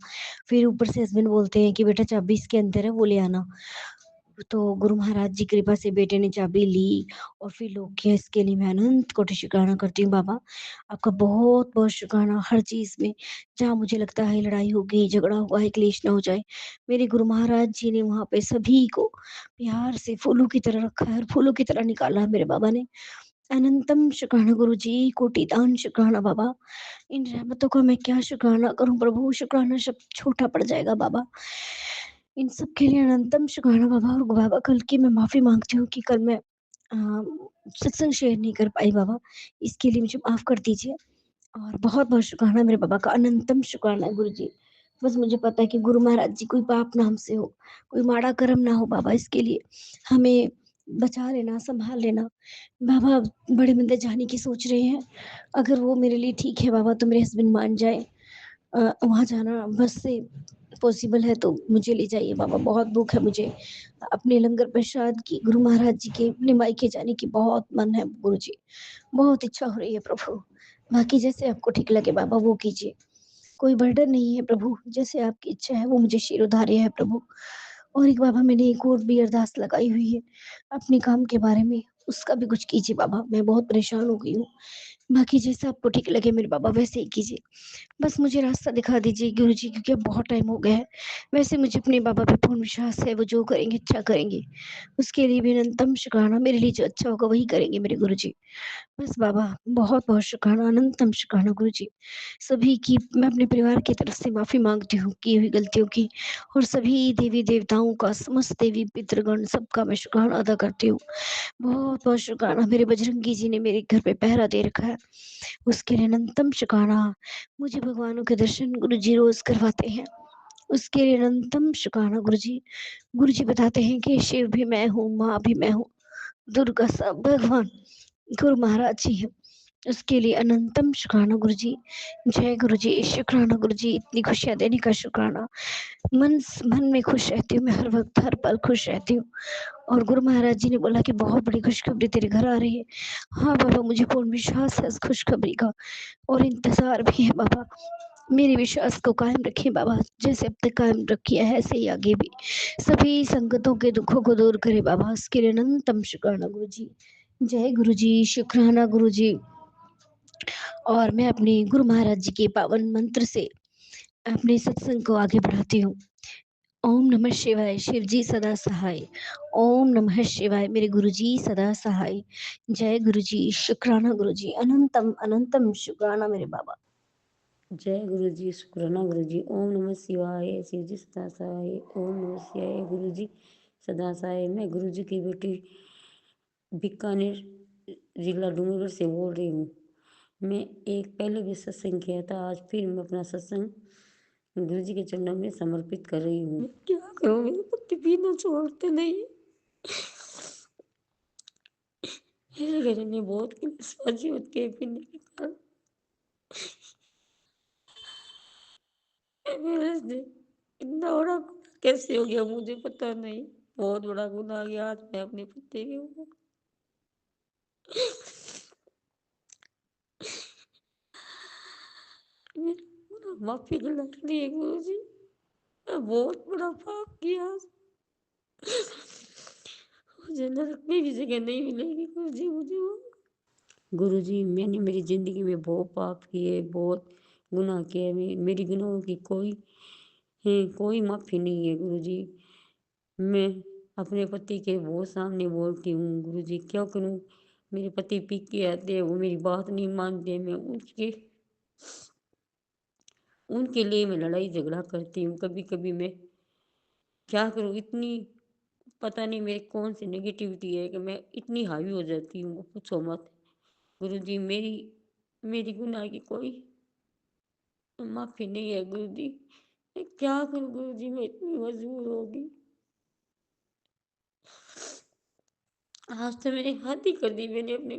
फिर ऊपर से हस्बैंड बोलते हैं कि बेटा चाबी इसके अंदर है, वो ले आना। तो गुरु महाराज जी की कृपा से बेटे ने चाबी ली और फिर लॉक किया। इसके लिए मैं अनंत कोटि शुक्राना करती हूँ बाबा। आपका बहुत-बहुत शुक्राना हर चीज़ में। जहाँ मुझे लगता है लड़ाई हो गई, झगड़ा हुआ है, क्लेश ना हो जाए। मेरे गुरु महाराज जी ने वहाँ पे सभी को प्यार से फूलों की तरह रखा है और फूलों की तरह निकाला है मेरे बाबा ने। अनंतम शुक्राना गुरुजी, कोटिदान शुक्राना बाबा। इन रहमतों का मैं क्या शुक्राना करूँ प्रभु, शुक्राना शब्द छोटा पड़ जाएगा बाबा। इन सब के लिए अनंतम शुक्राना बाबा। और बाबा कल की मैं माफ़ी माँगती हूँ कि कल मैं अ, सत्संग शेयर नहीं कर पाई बाबा। इसके लिए मुझे माफ़ कर दीजिए। और बहुत-बहुत शुक्राना मेरे बाबा का, अनंतम शुक्राना गुरुजी। बस मुझे पता है कि गुरु महाराज जी कोई पाप ना हमसे हो, कोई माड़ा कर्म ना हो बाबा, इसके लिए हमें बचा लेना, सँभाल लेना। बाबा बड़े मंदिर जाने की सोच रहे हैं, अगर वो मेरे लिए ठीक है बाबा तो मेरे हस्बैंड मान जाएँ। वहाँ जाना बस से पॉसिबल है तो मुझे ले जाइए बाबा, बहुत भूख है मुझे। अपने लंगर प्रसाद की, गुरु महाराज जी के अपने मायके जाने की बहुत मन है गुरुजी, बहुत इच्छा हो रही है प्रभु। बाकी जैसे आपको ठीक लगे बाबा वो कीजिए। कोई बर्डन नहीं है प्रभु, जैसे आपकी इच्छा है वो मुझे शिरोधार्य है प्रभु। और एक बाबा मैंने एक और भी अरदास लगाई हुई है अपने काम के बारे में, उसका भी कुछ कीजिए बाबा, मैं बहुत परेशान हो गई हूँ। बाकी जैसा आपको ठीक लगे मेरे बाबा वैसे ही कीजिए। बस मुझे रास्ता दिखा दीजिए गुरुजी, क्योंकि अब बहुत टाइम हो गया है। वैसे मुझे अपने बाबा पे पूर्ण विश्वास है, वो जो करेंगे अच्छा करेंगे। उसके लिए भी अनंतम शुक्राना, मेरे लिए जो अच्छा होगा वही करेंगे मेरे गुरुजी। बस बाबा बहुत-बहुत शुक्राना, अनंतम शुक्राना गुरुजी। सभी की मैं अपने परिवार की तरफ से माफ़ी माँगती हूँ की हुई गलतियों की, और सभी देवी-देवताओं का, समस्त देवी पितृगण सबका मैं शुक्राना अदा करती हूँ। बहुत-बहुत शुक्राना मेरे बजरंगी जी ने मेरे घर पे पहरा दे रखा है, उसके लिए अनंतम शुक्राना। मुझे भगवानों के दर्शन गुरुजी रोज़ करवाते हैं, उसके लिए अनंतम शुक्राना गुरुजी। गुरुजी बताते हैं कि शिव भी मैं हूँ, माँ भी मैं हूँ, दुर्गा सब भगवान गुरु महाराज जी हैं। उसके लिए अनंतम शुक्राना गुरुजी। जय गुरुजी, शुक्राना गुरुजी, इतनी खुशियाँ देने का शुक्राना। मन में खुश रहती हूँ मैं, हर वक़्त, हर पल खुश रहती हूँ। और गुरु महाराज जी ने बोला कि बहुत बड़ी खुशखबरी तेरे घर आ रही है। हाँ बाबा, मुझे पूर्ण विश्वास है इस खुशखबरी का और इंतज़ार भी है बाबा। मेरे विश्वास को कायम रखिए बाबा, जैसे अब तक कायम रखिए है ऐसे ही आगे भी। सभी संगतों के दुखों को दूर करे बाबा, उसके लिए अनंतम शुक्राना गुरुजी। जय गुरुजी, शुक्राना गुरुजी। और मैं अपने गुरु महाराज जी के पावन मंत्र से अपने सत्संग को आगे बढ़ाती हूँ। ओम नमः शिवाय, शिव जी सदा सहाय। ओम नमः शिवाय, मेरे गुरुजी सदा सहाय। जय गुरुजी, शुक्राना गुरुजी, अनंतम अनंतम शुक्राना मेरे बाबा। जय गुरु जी, शुक्राना गुरु जी। ओम नमः शिवाय, शिव जी सदा सहाय। ओम नमः शिवाय, गुरु जी सदा सहाय। मैं गुरु जी की बेटी बीकानेर जिला डूंगरगढ़ से बोल रही हूँ। मैं एक पहले भी सत्संग किया था, आज फिर मैं अपना सत्संग गुरु जी के चरणों में समर्पित कर रही हूँ। मैं क्या करूँ, मेरे पति पीना छोड़ते नहीं। मेरे घर में बहुत कलेशबाजी होती है पीने के कारण। मेरे से इतना बड़ा गुनाह कैसे हो गया मुझे पता नहीं। बहुत बड़ा गुनाह आ गया आज मैं अपने पति के ऊपर। माफी गलती है गुरु जी, मैं बहुत बड़ा पाप किया। मुझे नरक में भी जगह नहीं मिलेगी गुरु जी मुझे। गुरु जी मैंने मेरी ज़िंदगी में बहुत पाप किए, बहुत गुनाह किए। मेरी गुनाहों की कोई माफ़ी नहीं है गुरु जी। मैं अपने पति के बहुत सामने बोलती हूँ गुरु जी, क्या करूँ। मेरे पति पी के आते हैं, वो मेरी बात नहीं मानते। मैं उनके लिए मैं लड़ाई झगड़ा करती हूँ। कभी कभी मैं क्या करूँ, इतनी पता नहीं मेरी कौन सी नेगेटिविटी है कि मैं इतनी हावी हो जाती हूँ, पूछो मत। गुरु जी मेरी गुनाह की कोई माफ़ी नहीं है गुरु जी। मैं क्या करूँ गुरु जी, मैं इतनी मजबूर हो गई। आज तो मैंने हद ही कर दी। मैंने अपने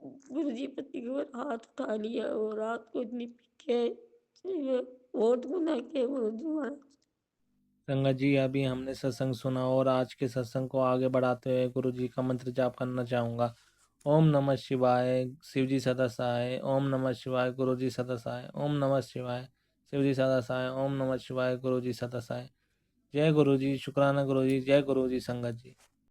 गुरु जी पति के ऊपर हाथ उठा लिया और रात को इतनी पी के मैं बहुत गुनाह किया गुरु जी महाराज। संगत जी, अभी हमने सत्संग सुना और आज के सत्संग को आगे बढ़ाते हुए गुरु जी का मंत्र जाप करना चाहूँगा। ओम नमः शिवाय, शिव जी सदा सहाय। ओम नमः शिवाय, गुरु जी सदा सहाय। ओम नमः शिवाय, शिव जी सदा सहाय। ओम नमः शिवाय, गुरु जी सदा सहाय। जय गुरु जी, शुक्राना गुरु जी, जय गुरु जी संगत जी।